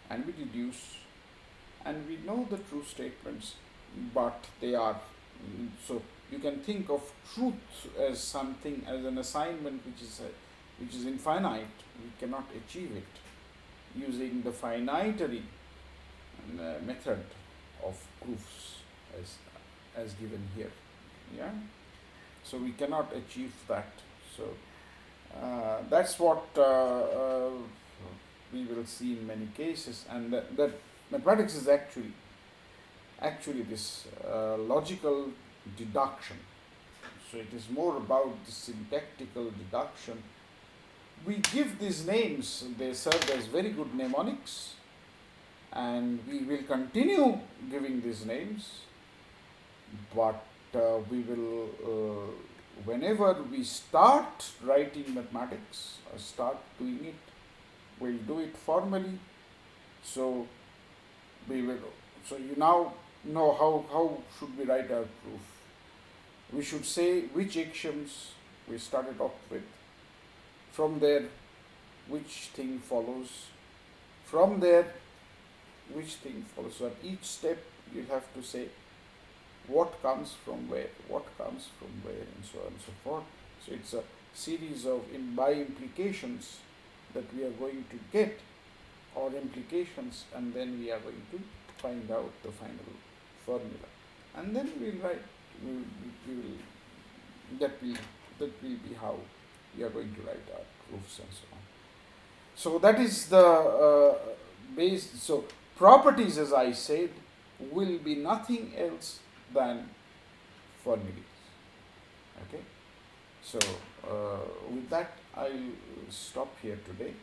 and we deduce and we know the true statements, but they are, so you can think of truth as something, as an assignment which is infinite. We cannot achieve it using the finitary method of proofs as given here. Yeah, so we cannot achieve that. So that's what we will see in many cases, and that mathematics is actually this logical deduction. So it is more about the syntactical deduction. We give these names, they serve as very good mnemonics, and we will continue giving these names, but we will, whenever we start writing mathematics or start doing it, we'll do it formally. So we will, so you now know how should we write our proof. We should say which axioms we started off with. From there, which thing follows. From there, which thing follows. So at each step, you have to say what comes from where, and so on and so forth. So it's a series of by implications that we are going to get, or implications, and then we are going to find out the final formula, and then we will write. That will be how we are going to write our proofs and so on. So that is the base. So properties, as I said, will be nothing else than formulas. Okay. So with that, I'll stop here today.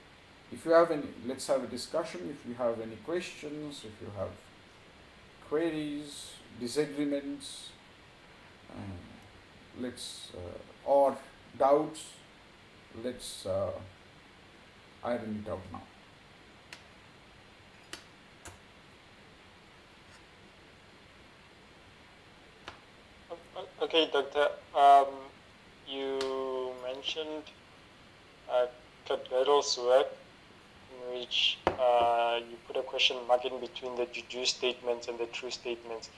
If you have any, let's have a discussion. If you have any questions, if you have queries, disagreements, or doubts, let's iron it out now. Okay, Doctor. You mentioned Cadwell's work, in which you put a question mark in between the deduced statements and the true statements,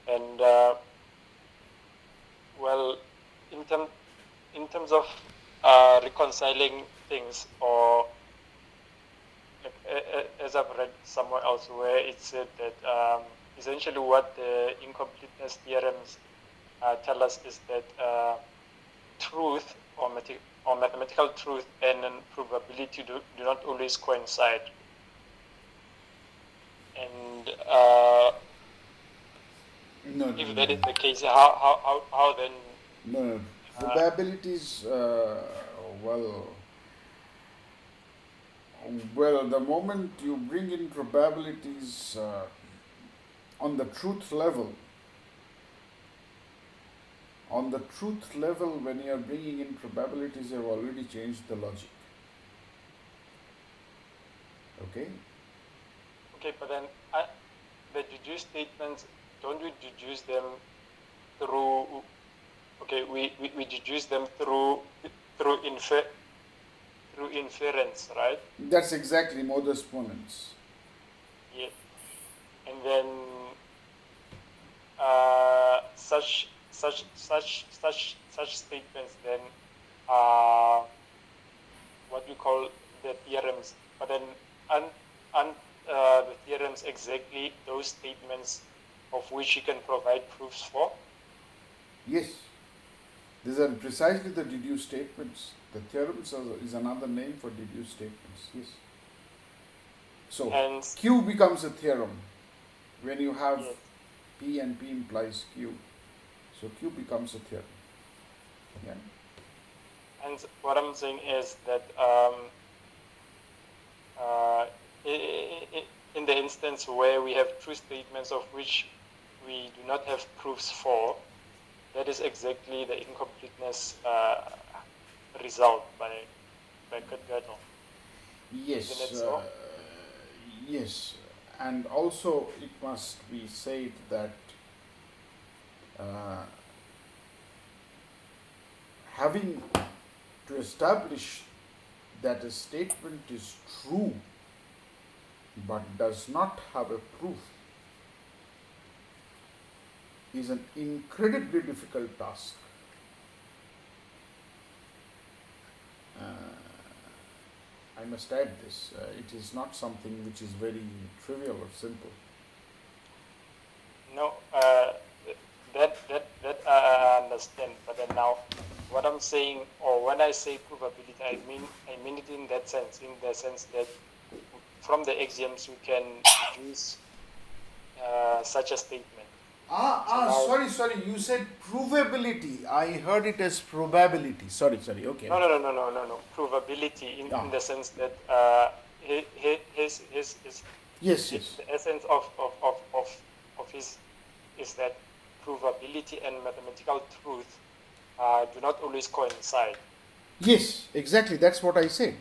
and well, in terms of reconciling things, or as I've read somewhere else where it said that essentially what the incompleteness theorems tell us is that truth or mathematical truth and probability do not always coincide. And if that is the case, how then? No, probabilities. Well, the moment you bring in probabilities on the truth level, when you are bringing in probabilities, you have already changed the logic. Okay? Okay, but then the deduced statements, don't we deduce them through, okay, we deduce them through inference, right? That's exactly modus ponens. Yeah. And then such statements then are what we call the theorems. But then aren't the theorems exactly those statements of which you can provide proofs for? Yes. These are precisely the deduced statements. The theorems is another name for deduced statements. Yes. So Hence, Q becomes a theorem when you have yes. P and P implies Q. So Q becomes a theorem. Yeah. And what I'm saying is that in the instance where we have true statements of which we do not have proofs for, that is exactly the incompleteness result by Kurt-Gödel. Yes, Isn't it so? yes, and also it must be said that uh, having to establish that a statement is true but does not have a proof is an incredibly difficult task. Uh, I must add this. It is not something which is very trivial or simple. No, that I understand. But then now, what I'm saying, or when I say probability, I mean it in that sense, in the sense that from the axioms we can deduce such a statement. Sorry, you said provability. I heard it as probability. Sorry, okay. No. Probability in the sense that his Yes. the essence of his is that probability and mathematical truth do not always coincide. Yes, exactly. That's what I said.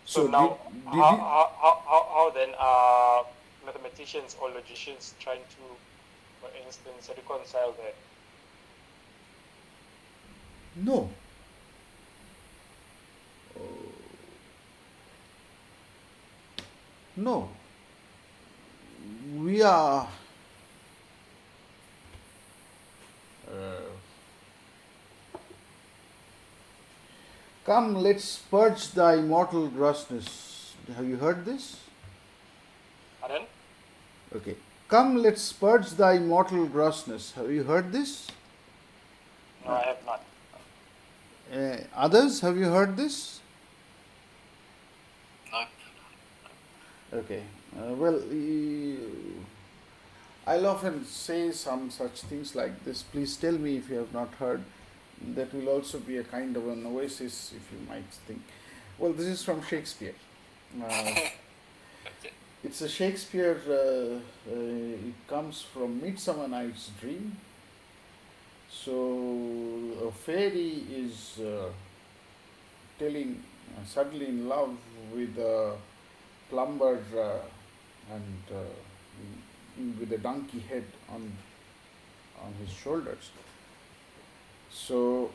So now, did you? how then are mathematicians or logicians trying to, for instance, reconcile that? No. No. We are. Come, let's purge thy mortal grossness. Have you heard this? Pardon? Okay. Come, let's purge thy mortal grossness. Have you heard this? No, I have not. Others, have you heard this? No. Okay. I'll often say some such things like this. Please tell me if you have not heard. That will also be a kind of an oasis, if you might think. Well, this is from Shakespeare. It's a Shakespeare, it comes from Midsummer Night's Dream. So, a fairy is suddenly in love with a plumber and with a donkey head on his shoulders. So,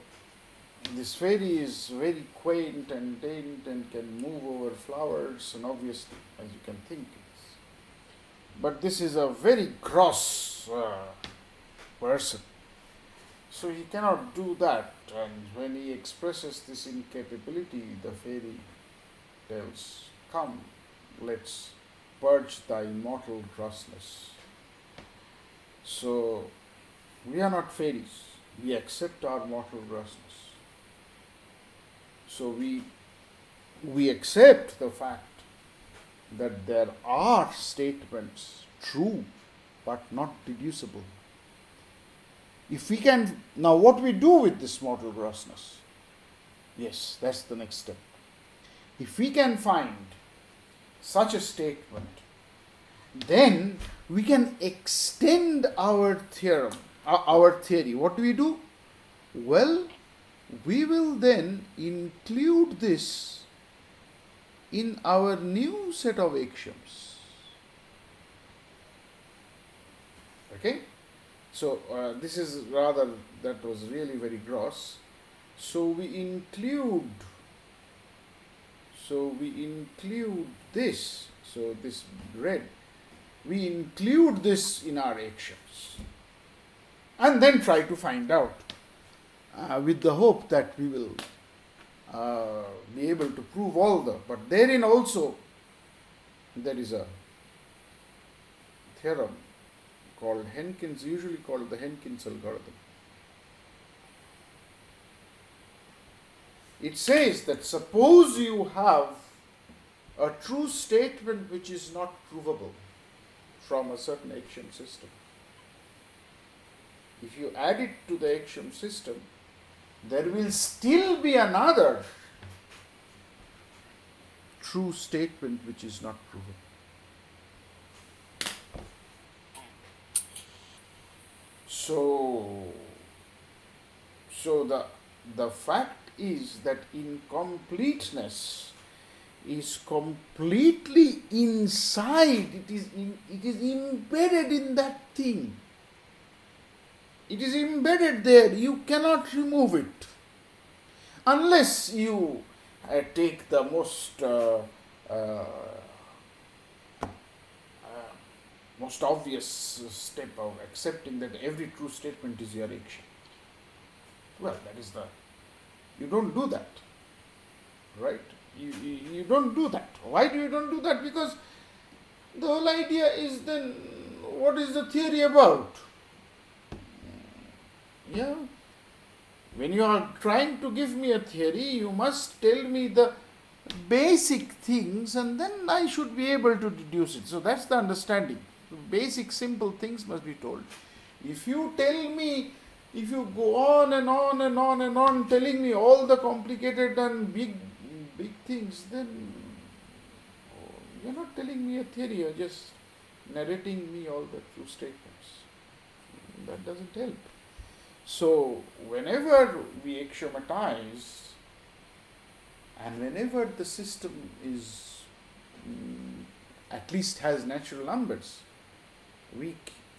this fairy is very quaint and dainty and can move over flowers, and obviously, as you can think, but this is a very gross person. So he cannot do that, and when he expresses this incapability, the fairy tells, "Come, let's purge thy mortal grossness." So, we are not fairies. We accept our mortal grossness. So we accept the fact that there are statements true but not deducible. If we can, now what we do with this mortal grossness? Yes, that's the next step. If we can find such a statement, then we can extend our theorem, our theory. What do we do? Well, we will then include this in our new set of axioms. Okay? So, this is rather, that was really very gross. So, we include this. So, this red. We include this in our axioms. And then try to find out with the hope that we will be able to prove all the, but therein also there is a theorem called Henkin's, usually called the Henkin's algorithm. It says that suppose you have a true statement which is not provable from a certain axiom system. If you add it to the axiom system, there will still be another true statement which is not proven. So, So the fact is that incompleteness is completely inside, it is embedded in that thing. It is embedded there, you cannot remove it. Unless you take the most obvious step of accepting that every true statement is your action. Well, you don't do that, right? You don't do that. Why do you don't do that? Because the whole idea is then, what is the theory about? Yeah. When you are trying to give me a theory, you must tell me the basic things and then I should be able to deduce it. So that's the understanding. Basic simple things must be told. If you go on and on and on and on telling me all the complicated and big things, then you're not telling me a theory, you're just narrating me all the true statements. That doesn't help. So whenever we axiomatize and whenever the system is at least has natural numbers,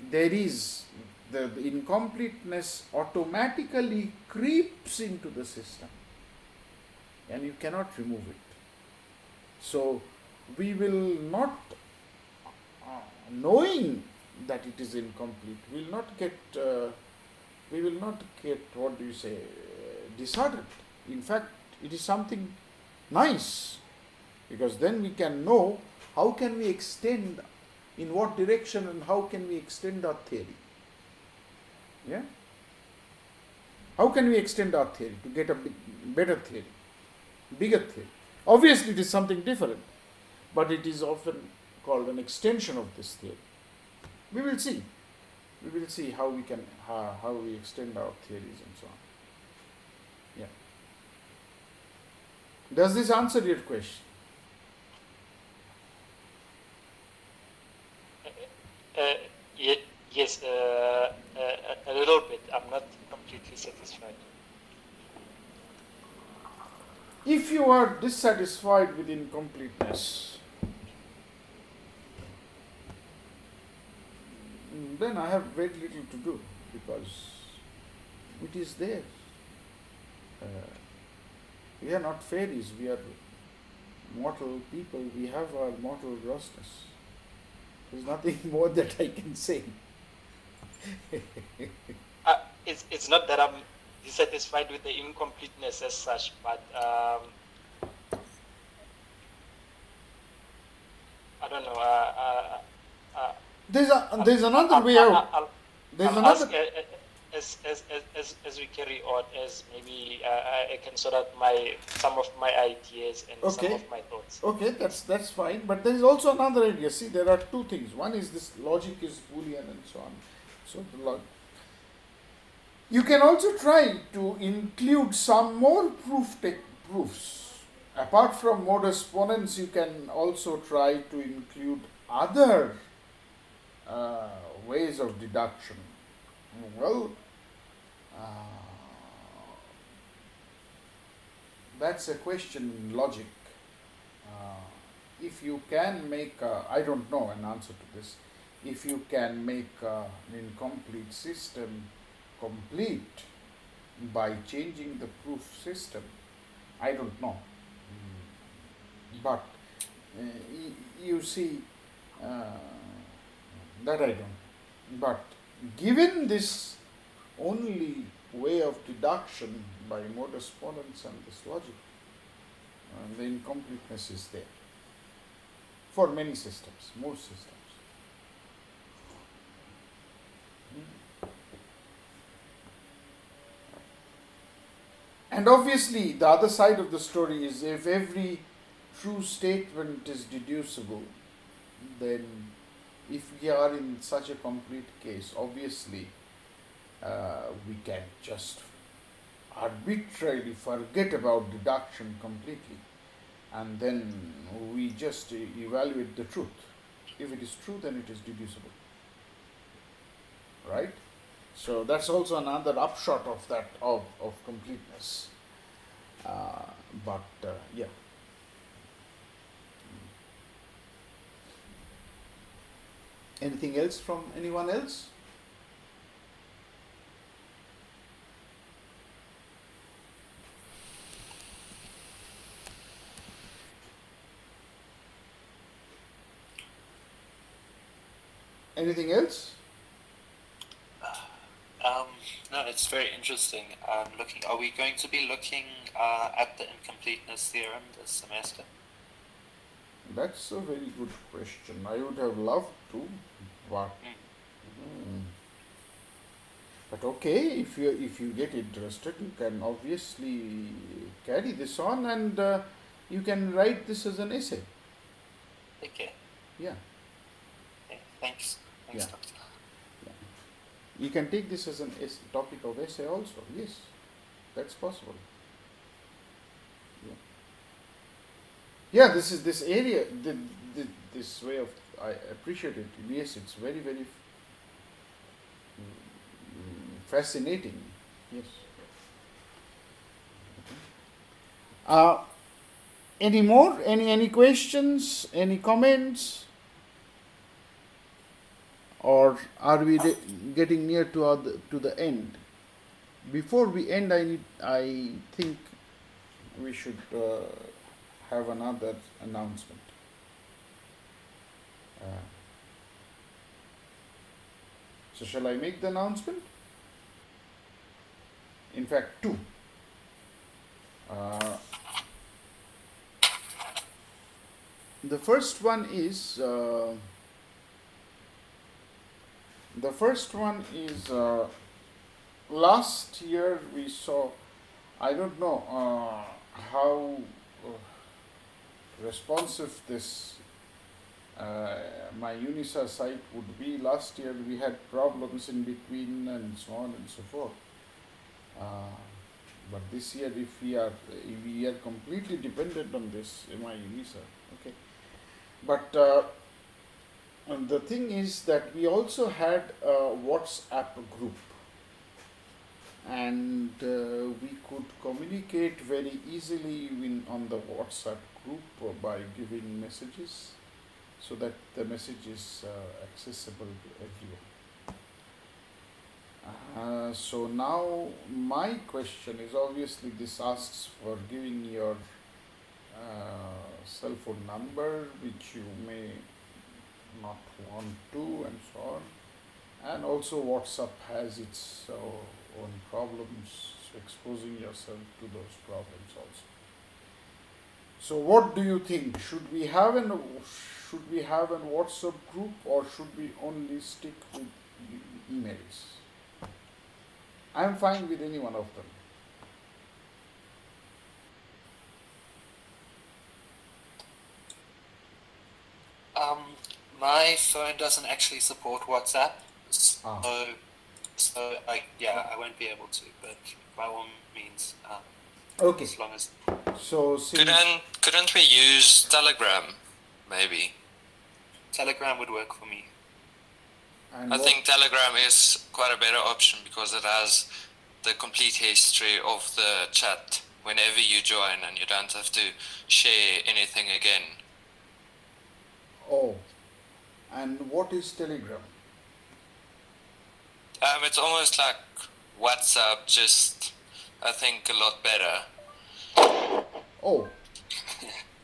there is the incompleteness automatically creeps into the system and you cannot remove it. So we will not, knowing that it is incomplete, we will not get disheartened. In fact, it is something nice, because then we can know how can we extend, in what direction and how can we extend our theory. Yeah? How can we extend our theory to get a better theory, bigger theory? Obviously it is something different, but it is often called an extension of this theory. We will see. We will see how we extend our theories and so on. Yeah. Does this answer your question? Yes, a little bit. I'm not completely satisfied. If you are dissatisfied with incompleteness, then I have very little to do, because it is there. We are not fairies, we are mortal people, we have our mortal grossness. There's nothing more that I can say. It's not that I'm dissatisfied with the incompleteness as such, but I don't know. There's another way out. There's another. As we carry on, as maybe I can sort out some of my ideas and some of my thoughts. Okay, that's fine. But there is also another idea. See, there are two things. One is this logic is Boolean and so on. So you can also try to include some more proofs. Apart from modus ponens, you can also try to include other ways of deduction. Well, that's a question in logic. If you can make, I don't know an answer to this, if you can make an incomplete system complete by changing the proof system, I don't know. But you see, that I don't. But given this only way of deduction by modus ponens and this logic, the incompleteness is there for many systems, most systems. And obviously the other side of the story is, if every true statement is deducible, then if we are in such a complete case, obviously we can just arbitrarily forget about deduction completely, and then we just evaluate the truth. If it is true, then it is deducible, right? So that's also another upshot of that of completeness. But yeah. Anything else from anyone else? Anything else? No, it's very interesting. Looking, are we going to be looking at the incompleteness theorem this semester? That's a very good question. I would have loved to, but but okay, if you get interested, you can obviously carry this on, and you can write this as an essay. Okay. Yeah, Okay. Thanks. Thanks, Yeah. Doctor. you can take this as an topic of essay also. Yes, that's possible. Yeah, this is this area. This way of I appreciate it. Yes, it's very very fascinating. Yes. Any more? Any questions? Any comments? Or are we getting near to the end? Before we end, I think we should have another announcement. So shall I make the announcement? In fact, two. The first one is last year we saw. I don't know how responsive this my UNISA site would be. Last year we had problems in between and so on and so forth. But this year, if we are completely dependent on this my UNISA. Okay. But and the thing is that we also had a WhatsApp group, and we could communicate very easily on the WhatsApp group by giving messages, so that the message is accessible to everyone. So now my question is, obviously this asks for giving your cell phone number, which you may not want to, and so on. And also WhatsApp has its own problems, so exposing yourself to those problems also. So what do you think? Should we have an WhatsApp group, or should we only stick with emails? I am fine with any one of them. My phone doesn't actually support WhatsApp, Ah. so I won't be able to. But by all means, Okay. as long as So since Couldn't we use Telegram, maybe? Telegram would work for me. and I what- think Telegram is quite a better option because it has the complete history of the chat whenever you join, and you don't have to share anything again. Oh, and what is Telegram? It's almost like WhatsApp, just I think a lot better. Oh,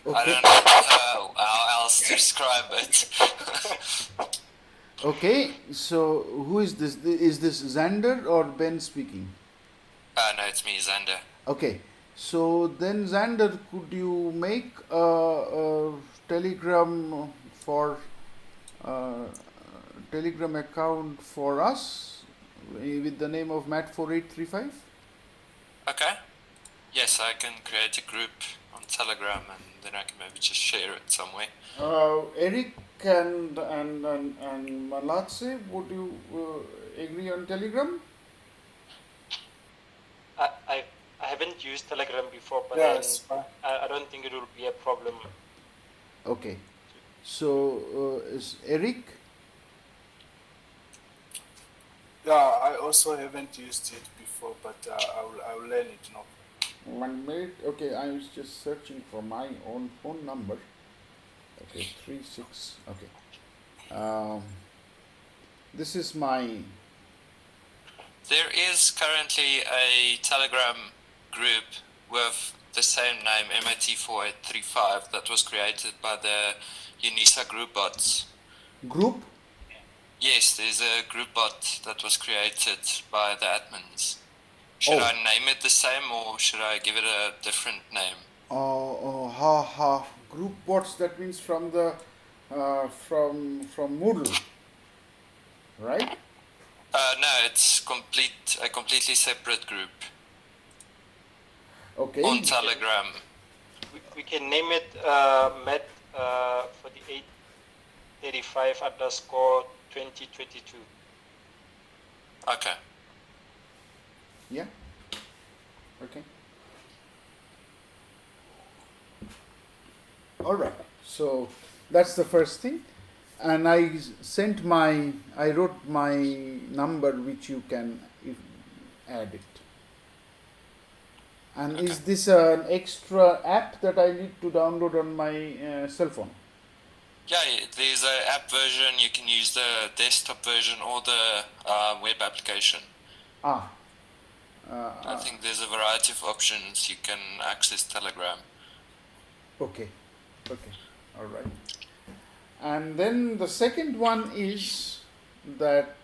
I okay. don't know how else to describe it. Okay, so who is this? Is this Xander or Ben speaking? No, it's me, Xander. Okay, so then Xander, could you make a Telegram for Telegram account for us with the name of Matt4835? Okay. Yes, I can create a group on Telegram, and then I can maybe just share it some way. Eric and Malatse, would you agree on Telegram? I haven't used Telegram before, but Yes. I don't think it will be a problem. Okay, so is Eric? Yeah, I also haven't used it before, but I'll learn it now. 1 minute. Okay, I was just searching for my own phone number. Okay, 36. Okay. This is my. There is currently a Telegram group with the same name, MAT4835, that was created by the UNISA group bots. Group? Yes, there's a group bot that was created by the admins. Should I name it the same or should I give it a different name? Group bots. That means from the from Moodle, right? No, it's a completely separate group Okay. on Telegram. We can name it Met 4835 underscore 2022. Okay. Yeah. Okay. All right. So that's the first thing, and I wrote my number, which you can add it. And Okay. is this an extra app that I need to download on my cell phone? Yeah, there's an app version. You can use the desktop version or the web application. I think there's a variety of options you can access Telegram. Okay. Okay. All right. And then the second one is that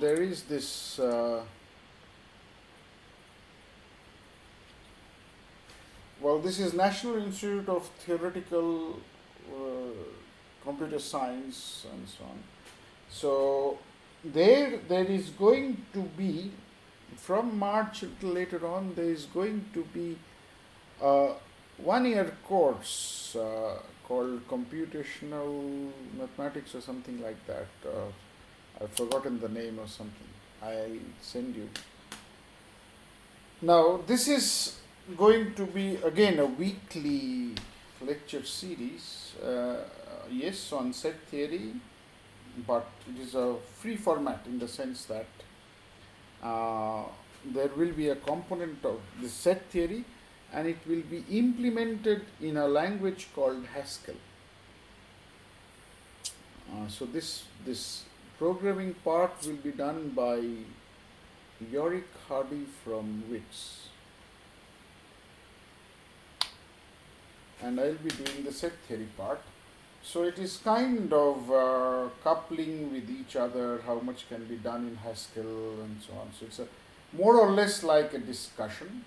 there is this. Well, this is National Institute of Theoretical Computer Science and so on. So there is going to be, from March a little later on, there is going to be a 1-year course called Computational Mathematics or something like that. I've forgotten the name or something. I'll send you. Now, this is going to be again a weekly lecture series, yes, on set theory, but it is a free format in the sense that there will be a component of the set theory and it will be implemented in a language called Haskell. So this programming part will be done by Yorick Hardy from WITS. And I'll be doing the set theory part. So it is kind of coupling with each other, how much can be done in Haskell and so on. So it's more or less like a discussion,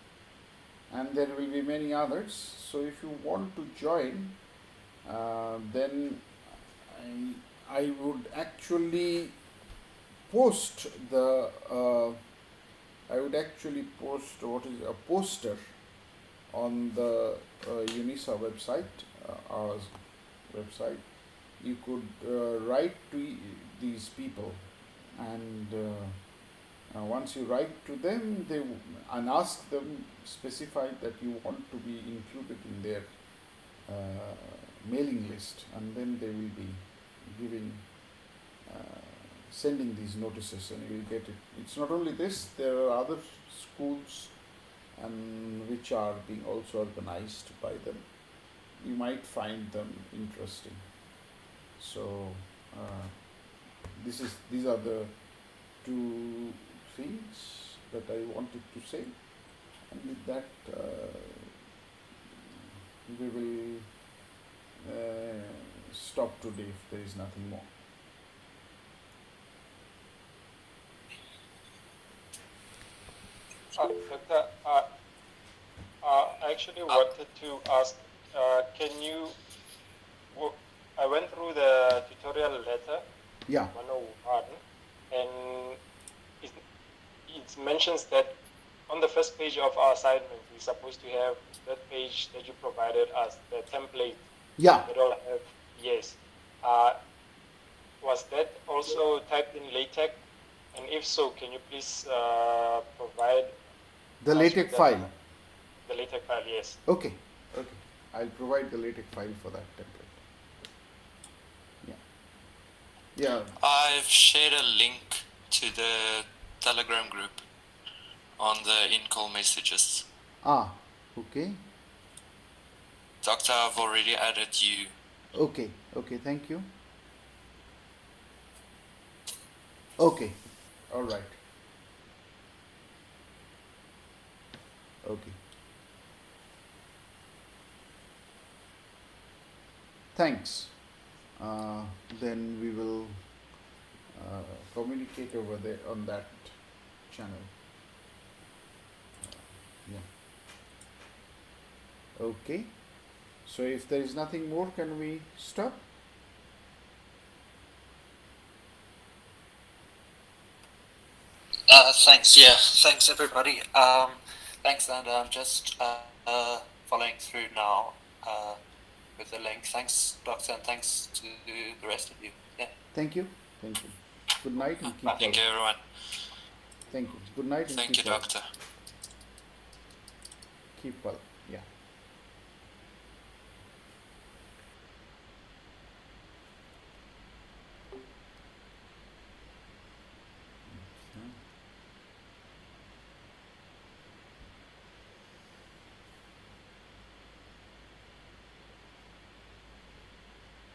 and there will be many others. So if you want to join, then I would actually post the what is a poster on the UNISA website, our website. You could write to these people, and once you write to them, and ask them, specify that you want to be included in their mailing list, and then they will be sending these notices, and you will get it. It's not only this; there are other schools and which are being also organized by them. You might find them interesting. So these are the two things that I wanted to say, and with that we will stop today if there is nothing more. Doctor, I actually wanted to ask, can you, I went through the tutorial letter, Yeah. 101, and it mentions that on the first page of our assignment, we're supposed to have that page that you provided us, the template. Yeah. That all have, yes. Was that also typed in LaTeX? And if so, can you please provide the LaTeX file? The LaTeX file, yes. Okay. Okay. I'll provide the LaTeX file for that template. Yeah. Yeah. I've shared a link to the Telegram group on the in-call messages. Ah, okay. Doctor, I've already added you. Okay, okay, thank you. Okay, all right. Okay. Thanks. Then we will communicate over there on that channel. Yeah. Okay. So if there is nothing more, can we stop? Thanks. Yeah. Thanks, everybody. Thanks, and I'm just following through now with the link. Thanks, Doctor, and thanks to the rest of you. Yeah. Thank you. Thank you. Good night and keep well. Thank you, everyone. Thank you. Good night and Thank you, keep well. Doctor. Keep well. Yeah.